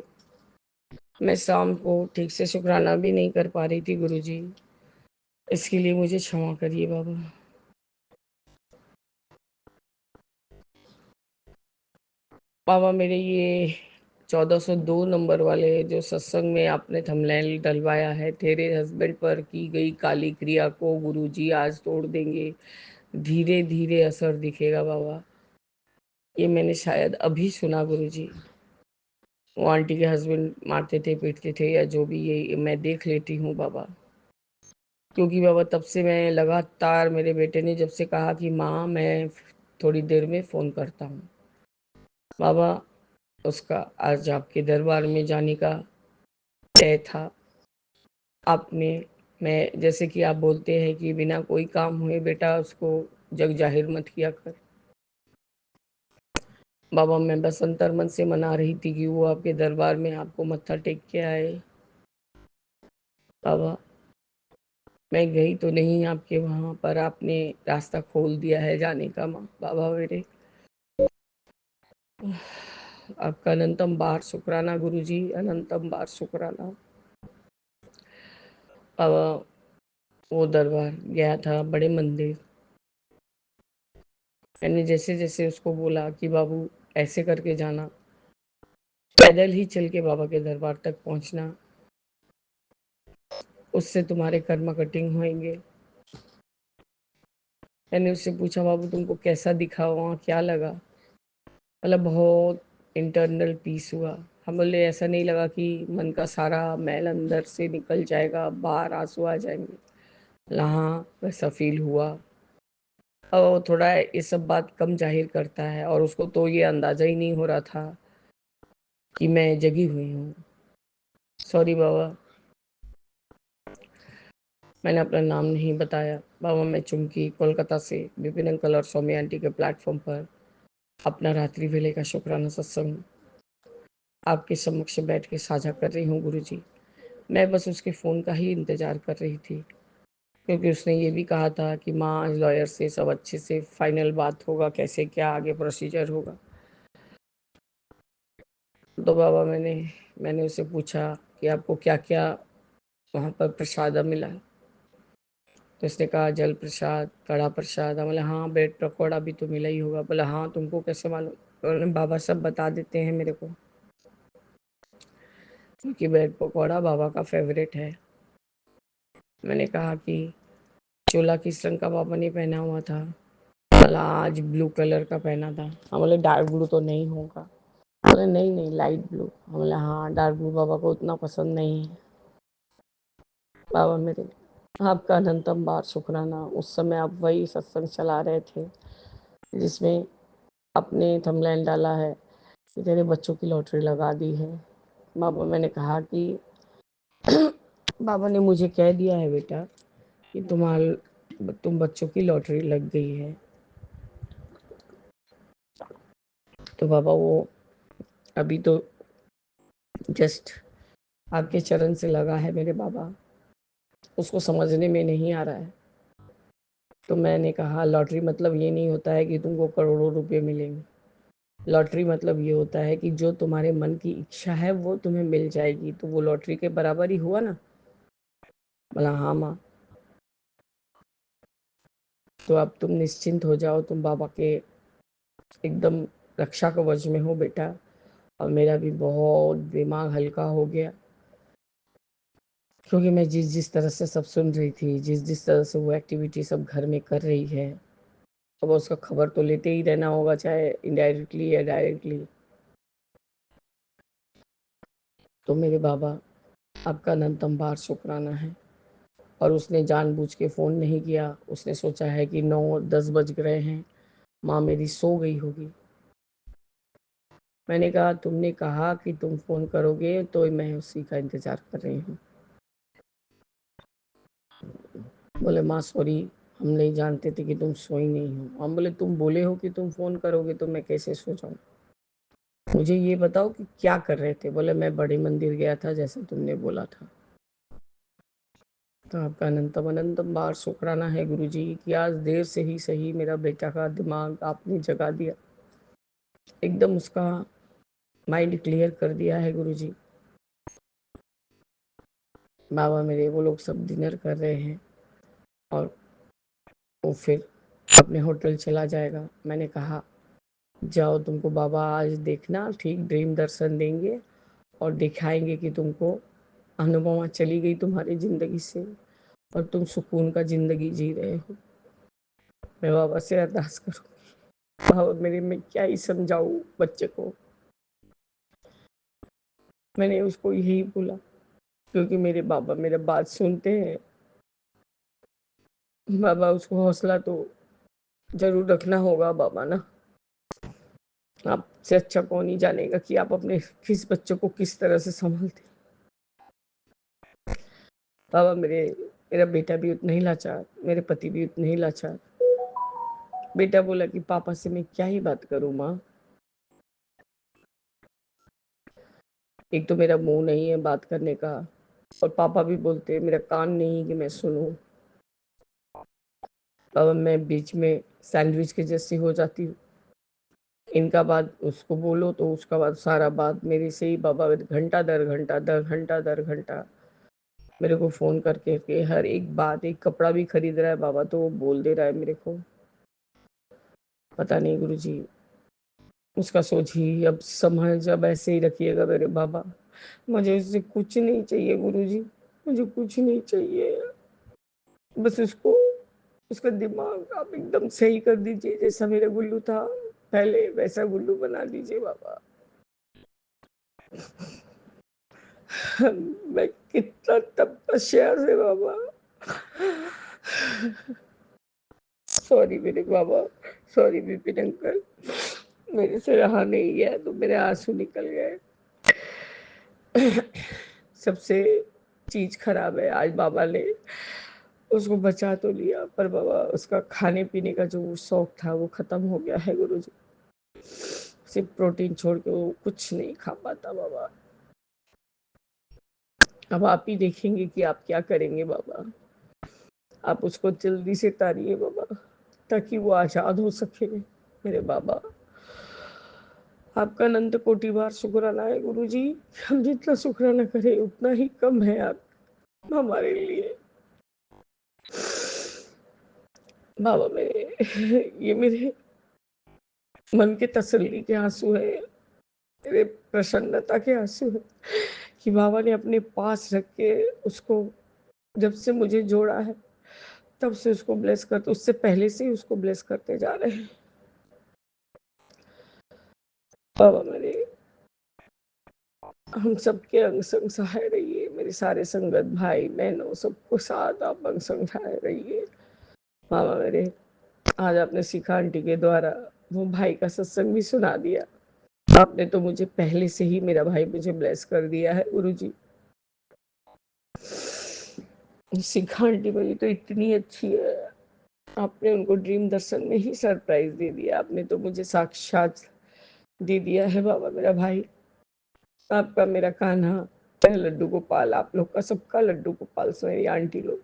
मैं शाम को ठीक से शुक्राना भी नहीं कर पा रही थी गुरु जी, इसके लिए मुझे क्षमा करिए बाबा। बाबा मेरे ये 1402 नंबर वाले जो सत्संग में आपने थंबनेल डलवाया है, तेरे हस्बैंड पर की गई काली क्रिया को गुरुजी आज तोड़ देंगे, धीरे धीरे असर दिखेगा बाबा। ये मैंने शायद अभी सुना गुरुजी। वो आंटी के हस्बैंड मारते थे, पीटते थे या जो भी, ये मैं देख लेती हूँ बाबा। क्योंकि बाबा तब से मैं लगातार, मेरे बेटे ने जब से कहा कि माँ मैं थोड़ी देर में फ़ोन करता हूँ बाबा, उसका आज आपके दरबार में जाने का तय था। आपने, मैं जैसे कि आप बोलते हैं कि बिना कोई काम हुए बेटा उसको जग जाहिर मत किया कर बाबा। मैं बस अंतर मन से मना रही थी कि वो आपके दरबार में आपको मत्था टेक के आए बाबा। मैं गई तो नहीं आपके वहाँ पर, आपने रास्ता खोल दिया है जाने का माँ बाबा मेरे। आपका अनंतम बार शुक्राना गुरु जी, अनंतम बार शुक्राना बाबा। वो दरबार गया था, बड़े मंदिर, मैंने जैसे जैसे उसको बोला कि बाबू ऐसे करके जाना, पैदल ही चल के बाबा के दरबार तक पहुंचना, उससे तुम्हारे कर्म कटिंग होंगे। मैंने उससे पूछा बाबू तुमको कैसा दिखा, वहाँ क्या लगा? मतलब बहुत इंटरनल पीस हुआ। हम बोले ऐसा नहीं लगा कि मन का सारा मैल अंदर से निकल जाएगा, बाहर आंसू आ जाएंगे। हाँ वैसा फील हुआ। अब वो थोड़ा ये सब बात कम जाहिर करता है, और उसको तो ये अंदाजा ही नहीं हो रहा था कि मैं जगी हुई हूँ। सॉरी बाबा, मैंने अपना नाम नहीं बताया बाबा। मैं चुमकी कोलकाता से विपिन अंकल और सौम्या आंटी के प्लेटफॉर्म पर अपना रात्रि वेले का शुक्राना सत्संग आपके समक्ष बैठ के साझा कर रही हूँ गुरुजी। मैं बस उसके फ़ोन का ही इंतज़ार कर रही थी, क्योंकि उसने ये भी कहा था कि माँ आज लॉयर से सब अच्छे से फाइनल बात होगा, कैसे क्या आगे प्रोसीजर होगा। तो बाबा मैंने उससे पूछा कि आपको क्या क्या वहाँ पर प्रसाद मिला। तो उसने कहा जल प्रसाद, कड़ा प्रसाद। बोले हाँ, ब्रेड पकौड़ा भी तो मिला ही होगा। बोला हाँ, तुमको कैसे मालूम? बोले बाबा सब बता देते हैं मेरे को, क्योंकि ब्रेड पकौड़ा बाबा का फेवरेट है। मैंने कहा कि चोला किस रंग का बाबा ने पहना हुआ था? बोला आज ब्लू कलर का पहना था। हम बोले डार्क ब्लू तो नहीं होगा? बोले नहीं नहीं, लाइट ब्लू। हम बोले हाँ, डार्क ब्लू बाबा को उतना पसंद नहीं है। बाबा मेरे, आपका अनंतम बार शुक्राना। उस समय आप वही सत्संग चला रहे थे जिसमें अपने थंबनेल डाला है कि तेरे बच्चों की लॉटरी लगा दी है। बाबा मैंने कहा कि बाबा ने मुझे कह दिया है बेटा कि तुम बच्चों की लॉटरी लग गई है। तो बाबा वो अभी तो जस्ट आपके चरण से लगा है मेरे बाबा, उसको समझने में नहीं आ रहा है। तो मैंने कहा लॉटरी मतलब ये नहीं होता है कि तुमको करोड़ों रुपए मिलेंगे। लॉटरी मतलब ये होता है कि जो तुम्हारे मन की इच्छा है वो तुम्हें मिल जाएगी। तो वो लॉटरी के बराबर ही हुआ ना? बोला हाँ माँ। तो अब तुम निश्चिंत हो जाओ, तुम बाबा के एकदम रक्षा कवच में हो बेटा। और मेरा भी बहुत दिमाग हल्का हो गया, क्योंकि मैं जिस जिस तरह से सब सुन रही थी, जिस जिस तरह से वो एक्टिविटी सब घर में कर रही है, अब उसका खबर तो लेते ही रहना होगा, चाहे इनडायरेक्टली या डायरेक्टली। तो मेरे बाबा, आपका अनंतम बार शुक्राना है। और उसने जानबूझ के फ़ोन नहीं किया। उसने सोचा है कि 9-10 बज गए हैं, माँ मेरी सो गई होगी। मैंने कहा तुमने कहा कि तुम फ़ोन करोगे तो मैं उसी का इंतज़ार कर रही हूँ। बोले माँ सॉरी, हम नहीं जानते थे कि तुम सोई नहीं हो। हम बोले तुम बोले हो कि तुम फ़ोन करोगे तो मैं कैसे सो जाऊँ? मुझे ये बताओ कि क्या कर रहे थे? बोले मैं बड़े मंदिर गया था जैसे तुमने बोला था। तो आपका अनंतम अनंतम बार शुक्राना है गुरुजी कि आज देर से ही सही मेरा बेटा का दिमाग आपने जगा दिया, एकदम उसका माइंड क्लियर कर दिया है गुरुजी। बाबा मेरे वो लोग सब डिनर कर रहे हैं और वो फिर अपने होटल चला जाएगा। मैंने कहा जाओ, तुमको बाबा आज देखना ठीक ड्रीम दर्शन देंगे और दिखाएंगे कि तुमको अनुपमा चली गई तुम्हारी ज़िंदगी से और तुम सुकून का ज़िंदगी जी रहे हो। मैं बाबा से अरदास करूँ, बाबा मेरे, मैं क्या ही समझाऊँ बच्चे को। मैंने उसको यही बोला, क्योंकि मेरे बाबा मेरा बात सुनते हैं। बाबा उसको हौसला तो ज़रूर रखना होगा बाबा ना। आपसे अच्छा कौन ही जानेगा कि आप अपने किस बच्चों को किस तरह से संभालते। बाबा मेरा बेटा भी उतना ही लाचार, मेरे पति भी उतने ही लाचार। बेटा बोला कि पापा से मैं क्या ही बात करूं माँ, एक तो मेरा मुंह नहीं है बात करने का, और पापा भी बोलते हैं मेरा कान नहीं कि मैं सुनूं। बाबा मैं बीच में सैंडविच के जैसी हो जाती हूँ। इनका बात उसको बोलो तो उसका बात सारा बात मेरे से ही। बाबा घंटा दर घंटा दर घंटा मेरे को फोन करके के हर एक बात, एक कपड़ा भी खरीद रहा है बाबा तो वो बोल दे रहा है मेरे को। पता नहीं गुरुजी, उसका सोचिए। अब समझ अब ऐसे ही रखिएगा मेरे बाबा। मुझे उससे कुछ नहीं चाहिए गुरुजी, मुझे कुछ नहीं चाहिए। बस उसको, उसका दिमाग आप एकदम सही कर दीजिए, जैसा मेरा गुल्लू था पहले वैसा गुल्लू बना दीजिए बाबा। मैं कितना तपस्या से बाबा, सॉरी मेरे बाबा, सॉरी विपिन अंकल, मेरे से रहा नहीं गया तो मेरे आंसू निकल गए। सबसे चीज खराब है, आज बाबा ने उसको बचा तो लिया, पर बाबा उसका खाने पीने का जो शौक था वो खत्म हो गया है गुरुजी। सिर्फ प्रोटीन छोड़ के वो कुछ नहीं खा पाता बाबा। अब आप ही देखेंगे कि आप क्या करेंगे बाबा। आप उसको जल्दी से तारिए बाबा, ताकि वो आजाद हो सके मेरे बाबा। आपका अनंत कोटि बार शुक्राना है गुरु जी। हम जितना शुक्राना करें उतना ही कम है आप हमारे लिए। बाबा मेरे ये मेरे मन के तसल्ली के आंसू है, मेरे प्रसन्नता के आंसू है कि बाबा ने अपने पास रख के उसको जब से मुझे जोड़ा है तब से उसको ब्लेस करते, उससे पहले से ही उसको ब्लेस करते जा रहे हैं। बाबा मेरे हम सबके अंग संग सहाय रहिए, मेरे सारे संगत भाई बहनों सबको साथ आप अंग संग सहाय रहिए। बाबा मेरे आज आपने शिखा आंटी के द्वारा वो भाई का सत्संग भी सुना दिया। आपने तो मुझे पहले से ही मेरा भाई मुझे ब्लेस कर दिया है गुरु जी। शिखा आंटी मेरी तो इतनी अच्छी है, आपने उनको ड्रीम दर्शन में ही सरप्राइज दे दिया। आपने तो मुझे साक्षात दे दिया है बाबा मेरा भाई। आपका मेरा कान्हा, मेरा लड्डू गोपाल, आप लोग का सबका लड्डू गोपाल सो मेरी आंटी लोग।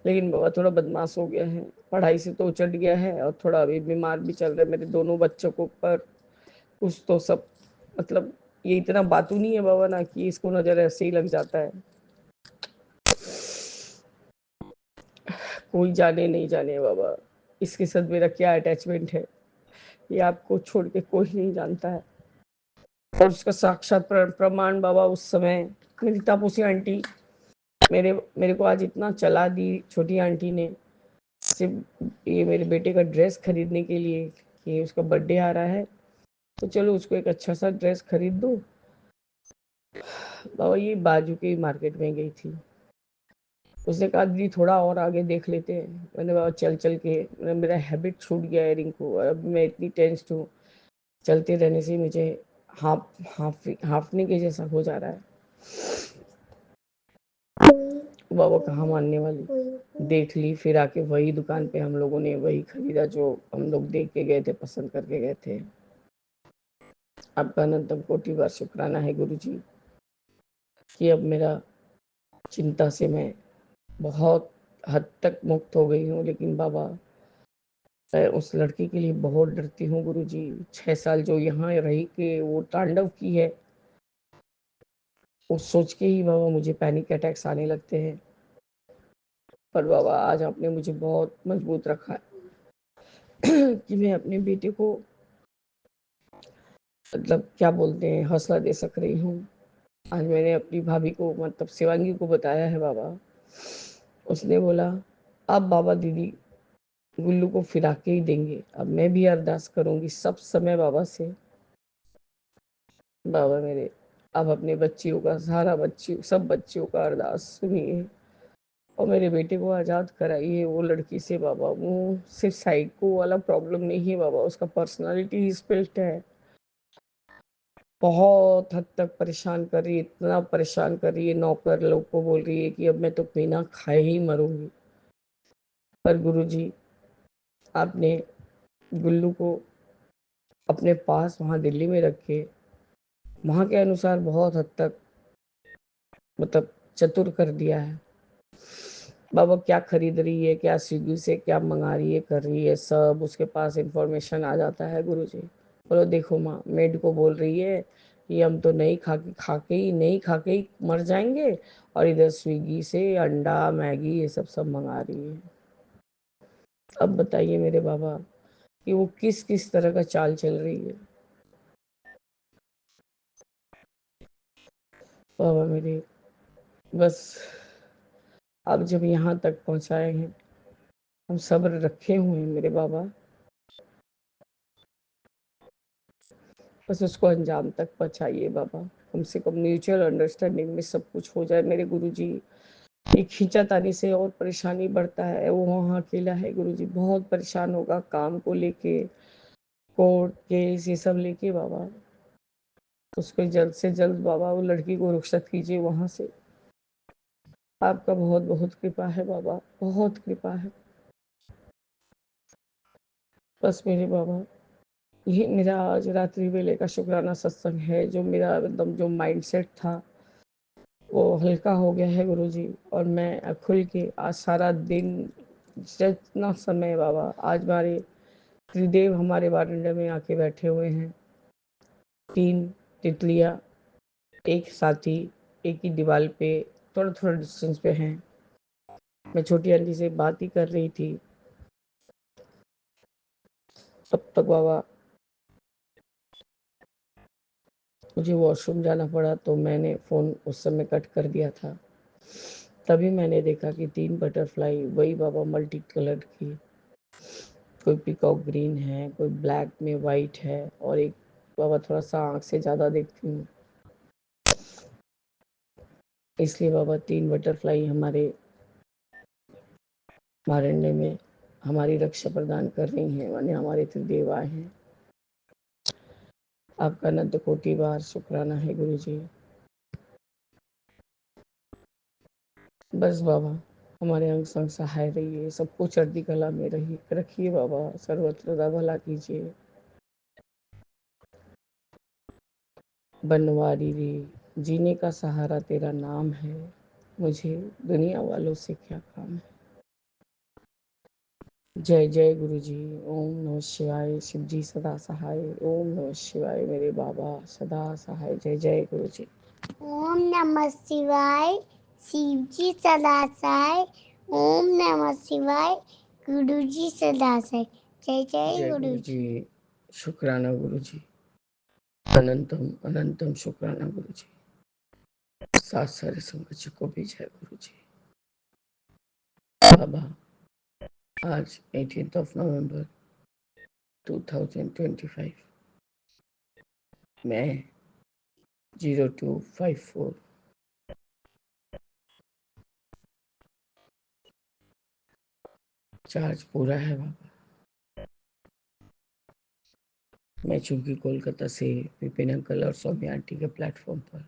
लेकिन बाबा थोड़ा बदमाश हो गया है, पढ़ाई से तो उचट गया है और थोड़ा अभी बीमार भी चल रहा है। मेरे दोनों बच्चों को पर कुछ तो सब मतलब ये इतना बातू नहीं है बाबा ना कि इसको नजर ऐसे ही लग जाता है। कोई जाने नहीं जाने बाबा इसके साथ मेरा क्या अटैचमेंट है, ये आपको छोड़ के कोई नहीं जानता है। और उसका साक्षात प्रमाण बाबा उस समय मेरी तापसी आंटी मेरे मेरे को आज इतना चला दी छोटी आंटी ने, सिर्फ ये मेरे बेटे का ड्रेस खरीदने के लिए कि उसका बर्थडे आ रहा है तो चलो उसको एक अच्छा सा ड्रेस खरीद दो। बाबा ये बाजू के मार्केट में गई थी, उसने कहा दीदी थोड़ा और आगे देख लेते हैं। मैंने बाबा चल चल के मेरा हैबिट छूट गया है रिंकू, और अब मैं इतनी टेंस्ड हूँ, चलते रहने से मुझे हाफने के जैसा हो जा रहा है। बाबा कहाँ मानने वाली, देख ली फिर आके वही दुकान पे हम लोगों ने वही खरीदा जो हम लोग देख के गए थे, पसंद करके गए थे। आपका अनंतम कोटि बार शुक्राना है गुरु जी कि अब मेरा चिंता से मैं बहुत हद तक मुक्त हो गई हूँ। लेकिन बाबा मैं उस लड़की के लिए बहुत डरती हूँ गुरु जी। 6 साल जो यहाँ रही के वो तांडव की है, वो सोच के ही बाबा मुझे पैनिक अटैक्स आने लगते हैं। पर बाबा आज आपने मुझे बहुत मजबूत रखा है कि मैं अपने बेटे को मतलब क्या बोलते हैं हौसला दे सक रही हूँ। आज मैंने अपनी भाभी को मतलब शिवांगी को बताया है बाबा, उसने बोला अब बाबा दीदी गुल्लू को फिरा के ही देंगे। अब मैं भी अरदास करूंगी सब समय बाबा से, बाबा मेरे अब अपने बच्चियों का सारा बच्चियों सब बच्चियों का अरदास सुनिए और मेरे बेटे को आज़ाद कराइए वो लड़की से बाबा। वो सिर्फ साइको वाला प्रॉब्लम नहीं है बाबा, उसका पर्सनालिटी स्पिल्ट है, बहुत हद तक परेशान कर रही है, इतना परेशान कर रही है, नौकर लोग को बोल रही है कि अब मैं तो बिना खाए ही मरूंगी। पर गुरुजी आपने गुल्लू को अपने पास वहाँ दिल्ली में रखे, वहाँ के अनुसार बहुत हद तक मतलब चतुर कर दिया है। बाबा क्या खरीद रही है, क्या स्विगी से क्या मंगा रही है, कर रही है, सब उसके पास इंफॉर्मेशन आ जाता है गुरुजी। बोलो देखो माँ मेड को बोल रही है कि हम तो नहीं खा के ही मर जाएंगे, और इधर स्विगी से अंडा मैगी ये सब मंगा रही है। अब बताइए मेरे बाबा कि वो किस किस तरह का चाल चल रही है। बाबा मेरे बस अब जब यहाँ तक पहुँचाए हैं, हम सब्र रखे हुए हैं मेरे बाबा, बस उसको अंजाम तक पहुँचाइए बाबा। कम से कम म्यूचुअल अंडरस्टैंडिंग में सब कुछ हो जाए मेरे गुरुजी। ये खींचातानी से और परेशानी बढ़ता है, वो वहाँ अकेला है गुरुजी, बहुत परेशान होगा काम को लेके, कोर्ट केस ये सब लेके बाबा। उसको जल्द से जल्द बाबा वो लड़की को रुखसत कीजिए वहाँ से। आपका बहुत बहुत कृपा है बाबा, बहुत कृपा है। बस मेरे बाबा ये मेरा आज रात्रि वेले का शुक्राना सत्संग है, जो मेरा एकदम जो माइंडसेट था वो हल्का हो गया है गुरुजी। और मैं खुल के आज सारा दिन जितना समय बाबा, आज हमारे त्रिदेव हमारे वारंडे में आके बैठे हुए हैं, तीन तितलियाँ एक साथ ही एक ही दीवार पे थोड़ा थोड़ा डिस्टेंस पे हैं। मैं छोटी आंटी से बात ही कर रही थी, तब तक बाबा मुझे वॉशरूम जाना पड़ा, तो मैंने फ़ोन उस समय कट कर दिया था। तभी मैंने देखा कि 3 बटरफ्लाई, वही बाबा मल्टी कलर की, कोई पीकॉक ग्रीन है, कोई ब्लैक में वाइट है, और एक बाबा थोड़ा सा आँख से ज़्यादा देखती हूँ, इसलिए बाबा 3 बटरफ्लाई हमारे मारण्य में हमारी रक्षा प्रदान कर रही हैं, माने हमारे त्रिदेव आए हैं। आपका अनंत कोटि बार शुक्राना है गुरु जी। बस बाबा हमारे अंग संग सहाय रहिए, सबको चढ़ती कला में रही रखिए बाबा, सर्वत्र भला कीजिए। बनवारी रे जीने का सहारा तेरा नाम है, मुझे दुनिया वालों से क्या काम है। जय जय गुरु जी। ओम नमः शिवाय। शिव जी सदा सहाय। ओम नमः शिवाय मेरे बाबा सदा सहाय। जय जय गुरु जी। ओम नमः शिवाय। शिव जी सदा सहाय। ओम नमः शिवाय। गुरु जी सदा सहाय। जय जय जय गुरु गुरु जी। जी। शुक्राना गुरु जी। अनंतम अनंतम शुक्राना गुरु जी। सात सारे संगत को भी जय गुरु जी। बाबा आज 18th of November 2025 मैं 0254 चार्ज पूरा है बाबा। मैं चूंकि कोलकाता से विपिन अंकल और सौम्या आंटी के प्लेटफॉर्म पर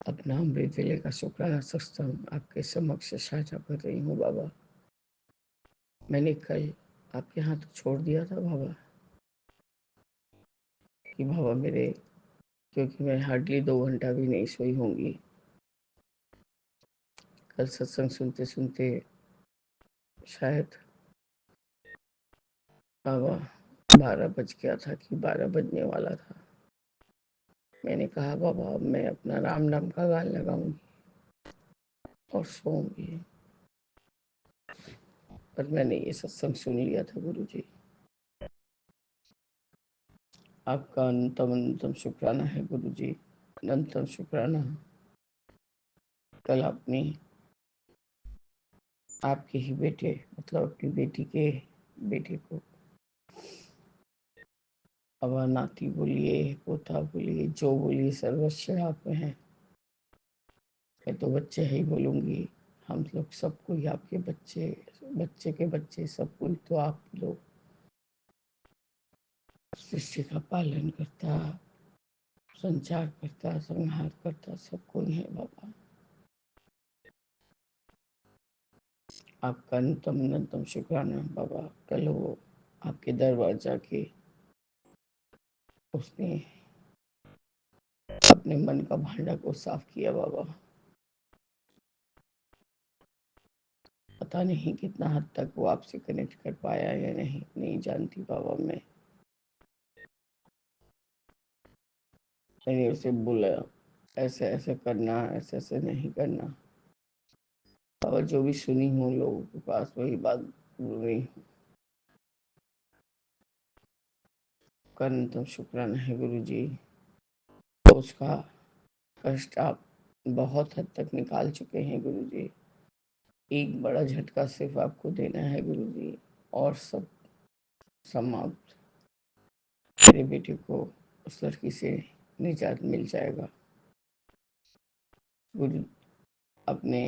अपना अमृत वेले का शुक्राना सत्संग आपके समक्ष साझा कर रही हूँ बाबा। मैंने कल आपके हाथ छोड़ दिया था बाबा, कि बाबा मेरे, क्योंकि मैं हार्डली 2 घंटा भी नहीं सोई होंगी। कल सत्संग सुनते सुनते शायद बाबा 12 बज गया था कि 12 बजने वाला था। मैंने कहा बाबा अब मैं अपना राम नाम का गान लगाऊंगी और सोऊंगी, पर मैंने ये सत्संग सुन लिया था गुरु जी। आपका अनंतम अनंतम शुक्राना है गुरु जी, अनंतम शुक्राना। कल आपने आपके ही बेटे, मतलब अपनी बेटी के बेटे को, अब नाती बोलिए पोता बोलिए जो बोलिए, सर्वस्व आप में है। मैं तो बच्चे ही बोलूँगी, हम लोग सबको ही आपके बच्चे, बच्चे के बच्चे सबको ही तो आप लोग सृष्टि का पालन करता, संचार करता, संहार करता सबको ही है बाबा। आपका अनंतम अनंतम शुक्राना बाबा। कल वो आपके दरबार जाके उसने अपने मन का भांडा को साफ किया बाबा। पता नहीं कितना हद तक वो आपसे कनेक्ट कर पाया या नहीं, नहीं जानती बाबा। मैंने उसे बोला ऐसे ऐसे करना, ऐसे ऐसे नहीं करना बाबा। जो भी सुनी हूँ लोगों के पास वही बात बोल रही हूँ। अनंतम शुक्राना है गुरु जी। उसका कष्ट आप बहुत हद तक निकाल चुके हैं गुरु जी। एक बड़ा झटका सिर्फ आपको देना है गुरु जी, और सब समाप्त। मेरे बेटे को उस लड़की से निजात मिल जाएगा गुरु। अपने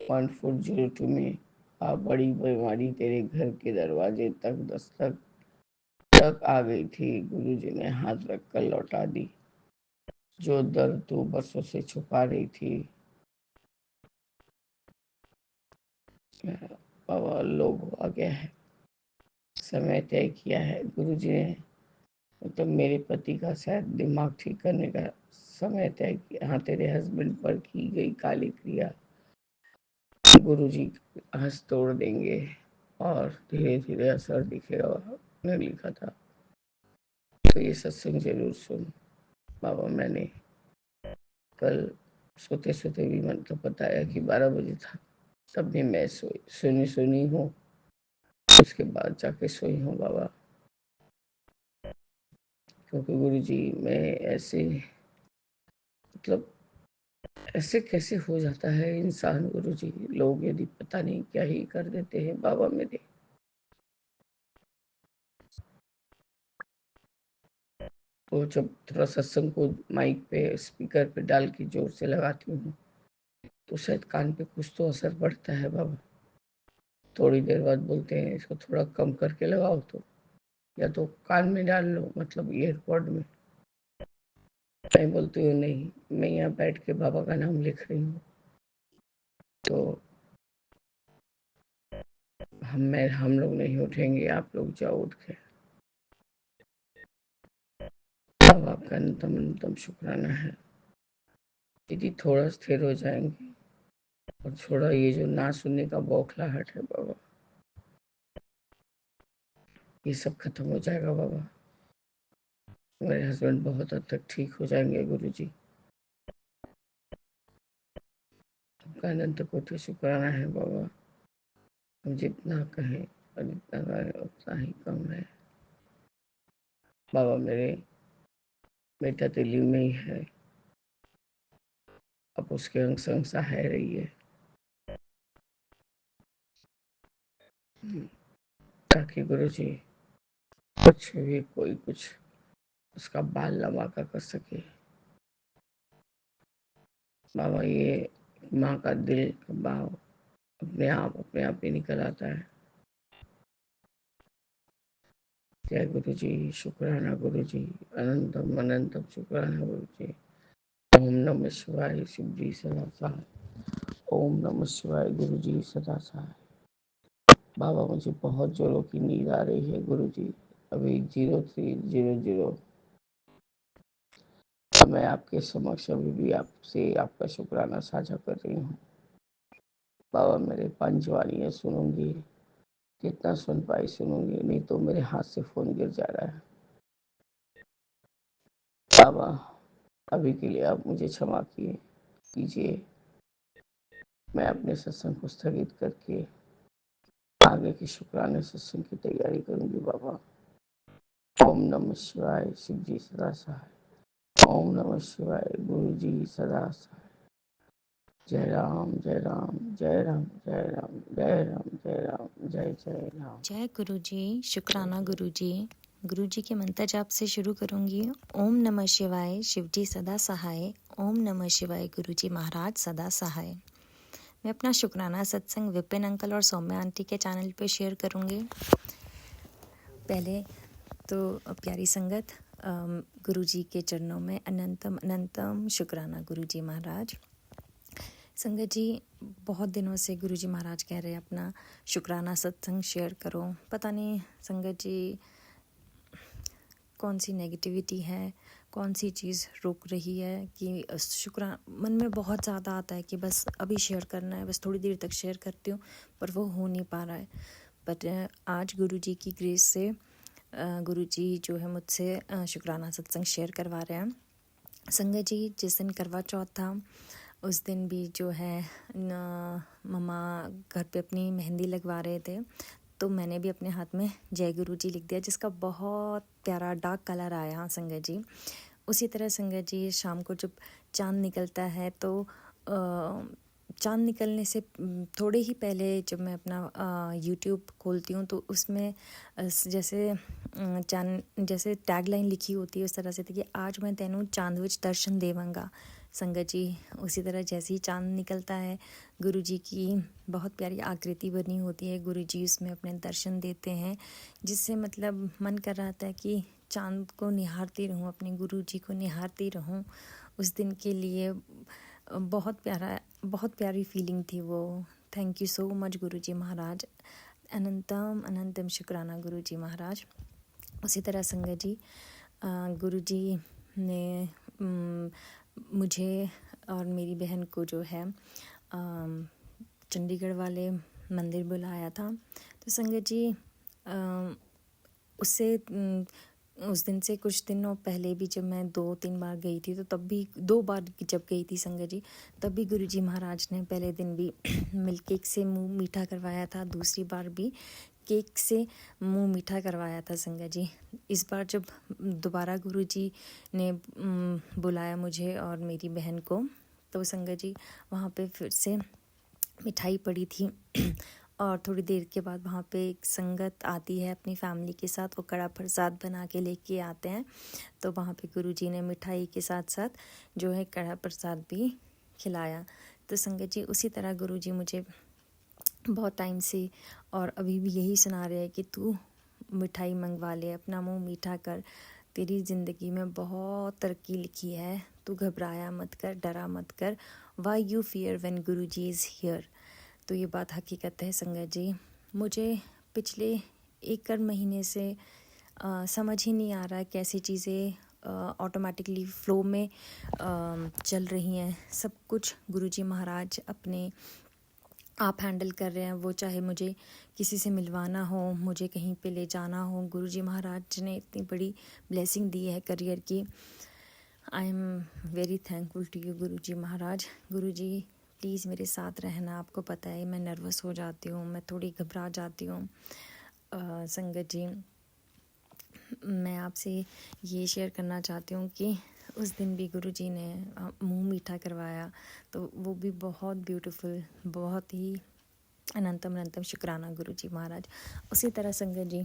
1402 में बड़ी बीमारी तेरे घर के दरवाजे तक दस्तक तक आ गई थी, गुरु जी ने हाथ रखकर लौटा दी। जो दर्द 2 वर्षों से छुपा रही थी बाबा, लोग आ गया है, समय तय किया है गुरु जी ने। मतलब मेरे पति का शायद दिमाग ठीक करने का समय तय किया। हाँ, तेरे हस्बैंड पर की गई काली क्रिया गुरु जी हंस तोड़ देंगे और धीरे धीरे असर दिखेगा, मैंने लिखा था। तो ये सत्संग जरूर सुन। बाबा मैंने कल सोते सोते भी मतलब बताया कि 12 बजे था, तब भी मैं सुनी हूँ, उसके बाद जाके सोई हूँ बाबा। क्योंकि गुरु जी मैं ऐसे मतलब ऐसे कैसे हो जाता है इंसान गुरु जी, लोग यदि पता नहीं क्या ही कर देते हैं बाबा मेरे। तो जब थोड़ा सत्संग को माइक पे स्पीकर पे डाल के जोर से लगाती हूँ तो शायद कान पे कुछ तो असर पड़ता है बाबा। थोड़ी देर बाद बोलते हैं इसको थोड़ा कम करके लगाओ, तो या तो कान में डाल लो, मतलब ईयरपॉड में। मैं बोलती हूँ नहीं, मैं यहाँ बैठ के बाबा का नाम लिख रही हूँ। तो हम लोग नहीं उठेंगे, आप लोग जाओ उठ के। अब आपका न्यूनतम शुक्राना है। दीदी थोड़ा स्थिर हो जाएंगे और थोड़ा ये जो ना सुनने का बौखलाहट है बाबा, ये सब खत्म हो जाएगा बाबा। मेरे हस्बैंड बहुत हद तक ठीक हो जाएंगे गुरु जी। आपका अनंत कोटि शुक्राना है बाबा। हम जितना कहें और जितना करें उतना ही कम है बाबा। मेरे बेटा दिल्ली में ही है, अब उसके अंग संग सहाय रही है ताकि गुरु जी कुछ भी कोई कुछ उसका बाल लंबा कर सके बाबा। ये माँ का दिल का भाव अपने आप ही निकल आता है। जय गुरु जी, शुक्राना गुरु जी, अनंतम अनंतम शुक्राना गुरु जी। ओम नमः शिवाय, शिव जी सदा सहाय। ओम नमः शिवाय, गुरु जी सदा सहाय। बाबा मुझे बहुत जोरों की नींद आ रही है गुरु जी। अभी 03:00 मैं आपके समक्ष अभी भी आपसे आपका शुक्राना साझा कर रही हूँ बाबा। मेरे 5 वाणियाँ सुनूंगी, जितना सुन पाई सुनूंगी, नहीं तो मेरे हाथ से फोन गिर जा रहा है बाबा। अभी के लिए आप मुझे क्षमा कीजिए। मैं अपने सत्संग को स्थगित करके आगे के शुक्राने सत्संग की तैयारी करूंगी बाबा। ओम नमः शिवाय, शिव जी सदा सहाय। ओम नमः शिवाय, गुरु जी सदा सहाय। जय राम जय राम जय राम जय राम जय राम जय राम जय जय राम। जय गुरु जी, शुक्राना गुरु जी। गुरु जी के मंत्र जाप से शुरू करूंगी। ओम नमः शिवाय, शिव जी सदा सहाय। ओम नमः शिवाय, गुरु जी महाराज सदा सहाय। मैं अपना शुक्राना सत्संग विपिन अंकल और सौम्या आंटी के चैनल पे शेयर करूंगी। पहले तो प्यारी संगत, गुरु जी के चरणों में अनंतम अनंतम शुक्राना गुरु जी महाराज। संगत जी, बहुत दिनों से गुरु जी महाराज कह रहे हैं अपना शुक्राना सत्संग शेयर करो। पता नहीं संगत जी कौन सी नेगेटिविटी है, कौन सी चीज़ रोक रही है कि शुक्राना मन में बहुत ज़्यादा आता है कि बस अभी शेयर करना है, बस थोड़ी देर तक शेयर करती हूँ, पर वो हो नहीं पा रहा है। बट आज गुरु जी की ग्रेस से गुरु जी जो है मुझसे शुक्राना सत्संग शेयर करवा रहे हैं। संगत जी, जिस दिन करवा चौथ था उस दिन भी जो है मम्मा घर पे अपनी मेहंदी लगवा रहे थे, तो मैंने भी अपने हाथ में जय गुरु जी लिख दिया, जिसका बहुत प्यारा डार्क कलर आया संगत जी। उसी तरह संगत जी, शाम को जब चांद निकलता है तो चांद निकलने से थोड़े ही पहले जब मैं अपना यूट्यूब खोलती हूँ तो उसमें जैसे जैसे टैगलाइन लिखी होती है उस तरह से थी कि आज मैं तेनू चांद विच दर्शन देवांगा। संगत जी, उसी तरह जैसे ही चांद निकलता है गुरु जी की बहुत प्यारी आकृति बनी होती है, गुरु जी उसमें अपने दर्शन देते हैं, जिससे मतलब मन कर रहा था कि चांद को निहारती रहूं, अपने गुरु जी को निहारती रहूं। उस दिन के लिए बहुत प्यारी फीलिंग थी वो। थैंक यू सो मच गुरु जी महाराज। अनंतम अनंतम शुक्राना गुरु जी महाराज। उसी तरह संगत जी, गुरु जी ने मुझे और मेरी बहन को जो है चंडीगढ़ वाले मंदिर बुलाया था। तो संगत जी, उससे उस दिन से कुछ दिनों पहले भी जब मैं 2-3 बार गई थी, तो तब भी 2 बार जब गई थी संगत जी, तब भी गुरुजी महाराज ने पहले दिन भी मिल्क केक से मुंह मीठा करवाया था, दूसरी बार भी केक से मुंह मीठा करवाया था संगत जी। इस बार जब दोबारा गुरुजी ने बुलाया मुझे और मेरी बहन को, तो संगत जी वहाँ पे फिर से मिठाई पड़ी थी और थोड़ी देर के बाद वहाँ पे एक संगत आती है अपनी फैमिली के साथ, वो कड़ा प्रसाद बना के लेके आते हैं। तो वहाँ पे गुरुजी ने मिठाई के साथ साथ जो है कड़ा प्रसाद भी खिलाया। तो संगत जी उसी तरह गुरुजी मुझे बहुत टाइम से और अभी भी यही सुना रहे हैं कि तू मिठाई मंगवा ले, अपना मुंह मीठा कर, तेरी ज़िंदगी में बहुत तरक्की लिखी है, तू घबराया मत कर, डरा मत कर, why you fear when Guruji is here. तो ये बात हकीकत है संगत जी। मुझे पिछले 1 महीने से समझ ही नहीं आ रहा है कैसी चीज़ें ऑटोमेटिकली फ़्लो में चल रही हैं। सब कुछ गुरुजी महाराज अपने आप हैंडल कर रहे हैं। वो चाहे मुझे किसी से मिलवाना हो, मुझे कहीं पे ले जाना हो, गुरुजी महाराज ने इतनी बड़ी ब्लेसिंग दी है करियर की। I am very thankful to you Guruji Maharaj. Guruji please मेरे साथ रहना। आपको पता है मैं नर्वस हो जाती हूँ, मैं थोड़ी घबरा जाती हूँ। संगत जी मैं आपसे ये शेयर करना चाहती हूँ कि उस दिन भी गुरुजी ने मुंह मीठा करवाया, तो वो भी बहुत ब्यूटीफुल, बहुत ही अनंतम अनंतम शुक्राना गुरुजी महाराज। उसी तरह संगत जी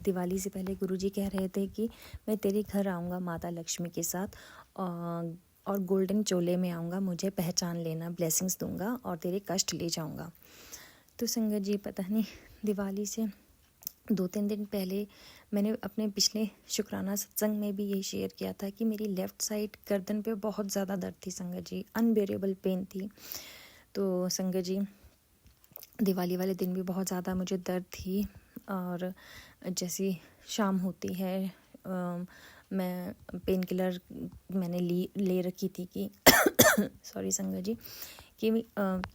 दिवाली से पहले गुरुजी कह रहे थे कि मैं तेरे घर आऊँगा माता लक्ष्मी के साथ और गोल्डन चोले में आऊँगा, मुझे पहचान लेना, ब्लेसिंग्स दूंगा और तेरे कष्ट ले जाऊँगा। तो संगत जी पता नहीं दिवाली से 2-3 दिन पहले मैंने अपने पिछले शुक्राना सत्संग में भी यही शेयर किया था कि मेरी लेफ़्ट साइड गर्दन पे बहुत ज़्यादा दर्द थी संगत जी, अनबेरेबल पेन थी। तो संगत जी दिवाली वाले दिन भी बहुत ज़्यादा मुझे दर्द थी और जैसी शाम होती है मैं पेन किलर मैंने ले रखी थी कि सॉरी संगत जी कि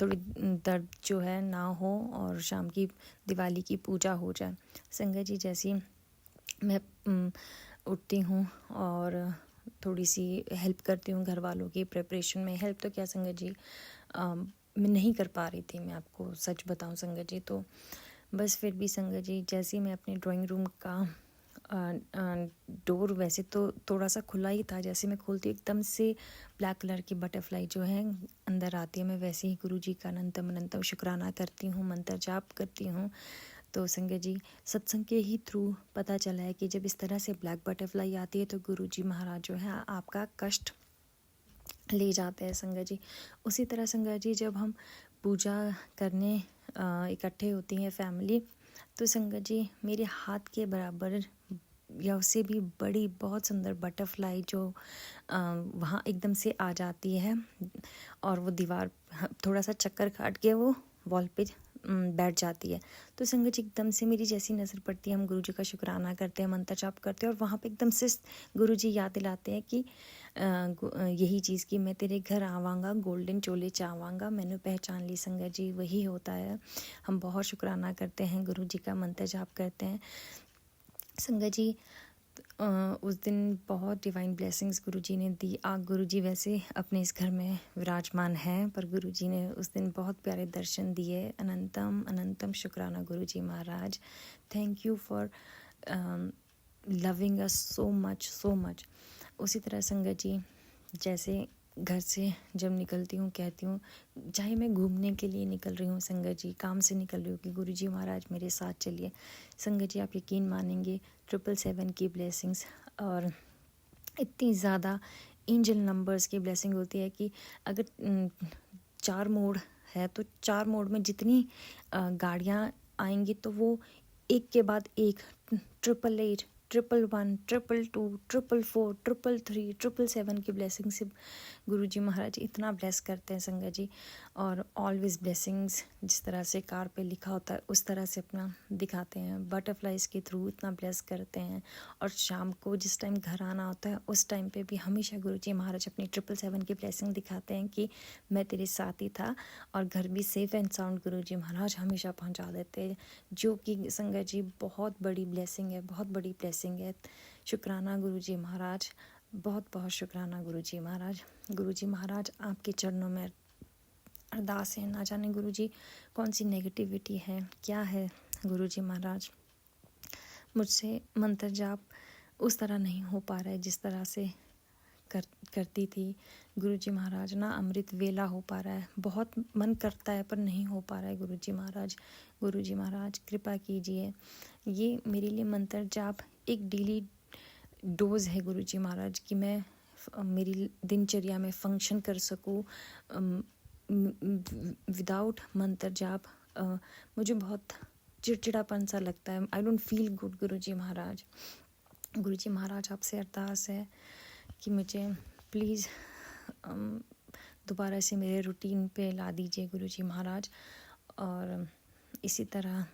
थोड़ी दर्द जो है ना हो और शाम की दिवाली की पूजा हो जाए। संगत जी जैसी मैं उठती हूँ और थोड़ी सी हेल्प करती हूँ घर वालों की प्रिपरेशन में। हेल्प तो क्या संगत जी मैं नहीं कर पा रही थी, मैं आपको सच बताऊँ संगत जी। तो बस फिर भी संगत जी जैसे ही मैं अपने ड्राइंग रूम का डोर वैसे तो थोड़ा सा खुला ही था, जैसे मैं खोलती एकदम से ब्लैक कलर की बटरफ्लाई जो है अंदर आती है। मैं वैसे ही गुरुजी का अनंतम अनंतम शुक्राना करती हूँ, मंत्र जाप करती हूँ। तो संगत जी सत्संग के ही थ्रू पता चला है कि जब इस तरह से ब्लैक बटरफ्लाई आती है तो गुरुजी महाराज जो है आपका कष्ट ले जाते हैं संगत जी। उसी तरह संगत जी जब हम पूजा करने इकट्ठे होती हैं फैमिली, तो संगत जी मेरे हाथ के बराबर या उससे भी बड़ी बहुत सुंदर बटरफ्लाई जो वहाँ एकदम से आ जाती है और वो दीवार थोड़ा सा चक्कर काट के वो वॉल पे बैठ जाती है। तो संगत जी एकदम से मेरी जैसी नज़र पड़ती है, हम गुरुजी का शुक्राना करते हैं, मंत्र जाप करते हैं और वहाँ पे एकदम से गुरुजी याद दिलाते हैं कि यही चीज़ कि मैं तेरे घर आवांगा, गोल्डन चोले चावांगा, मैंने पहचान ली। संगत जी वही होता है। हम बहुत शुक्राना करते हैं, गुरुजी का मंत्र जाप करते हैं। संगत जी उस दिन बहुत डिवाइन ब्लेसिंग्स गुरुजी ने दी। गुरुजी वैसे अपने इस घर में विराजमान हैं, पर गुरुजी ने उस दिन बहुत प्यारे दर्शन दिए। अनंतम अनंतम शुक्राना Guruji Maharaj. Thank you for loving us so much. उसी तरह संगत जी जैसे घर से जब निकलती हूँ कहती हूँ, चाहे मैं घूमने के लिए निकल रही हूँ संगत जी, काम से निकल रही हूँ कि गुरुजी महाराज मेरे साथ चलिए। संगत जी आप यकीन मानेंगे 777 की ब्लेसिंग्स और इतनी ज़्यादा एंजल नंबर्स की ब्लेसिंग होती है कि अगर 4 मोड़ है तो 4 मोड़ में जितनी गाड़ियाँ आएंगी तो वो एक के बाद एक 888 111 222 444 333 777 की ब्लेसिंग से गुरुजी महाराज इतना ब्लेस करते हैं संगत जी। और ऑलवेज ब्लेसिंग्स जिस तरह से कार पे लिखा होता है उस तरह से अपना दिखाते हैं, बटरफ्लाइज के थ्रू इतना ब्लेस करते हैं। और शाम को जिस टाइम घर आना होता है उस टाइम पे भी हमेशा गुरुजी महाराज अपनी 777 की ब्लेसिंग दिखाते हैं कि मैं तेरे साथ ही था और घर भी सेफ एंड साउंड गुरुजी महाराज हमेशा पहुँचा देते हैं, जो कि संगत जी बहुत बड़ी ब्लेसिंग है, बहुत बड़ी ब्लेसिंग संगत। शुक्राना गुरुजी महाराज, बहुत बहुत शुक्राना गुरुजी महाराज। गुरुजी महाराज आपके चरणों में अरदास है, ना जाने गुरुजी कौन सी नेगेटिविटी है, क्या है गुरुजी महाराज। मुझसे मंत्र जाप उस तरह नहीं हो पा रहा है जिस तरह से करती थी गुरुजी महाराज। ना अमृत वेला हो पा रहा है, बहुत मन करता है पर नहीं हो पा रहा है गुरुजी महाराज। गुरुजी महाराज कृपा कीजिए, ये मेरे लिए मंत्र जाप एक डेली डोज है गुरुजी महाराज, कि मैं मेरी दिनचर्या में फंक्शन कर सकूं विदाउट मंत्र जाप। मुझे बहुत चिड़चिड़ापन सा लगता है, आई डोंट फील गुड गुरुजी महाराज। गुरुजी महाराज आपसे अरदास है कि मुझे प्लीज़ दोबारा से मेरे रूटीन पे ला दीजिए गुरुजी महाराज। और इसी तरह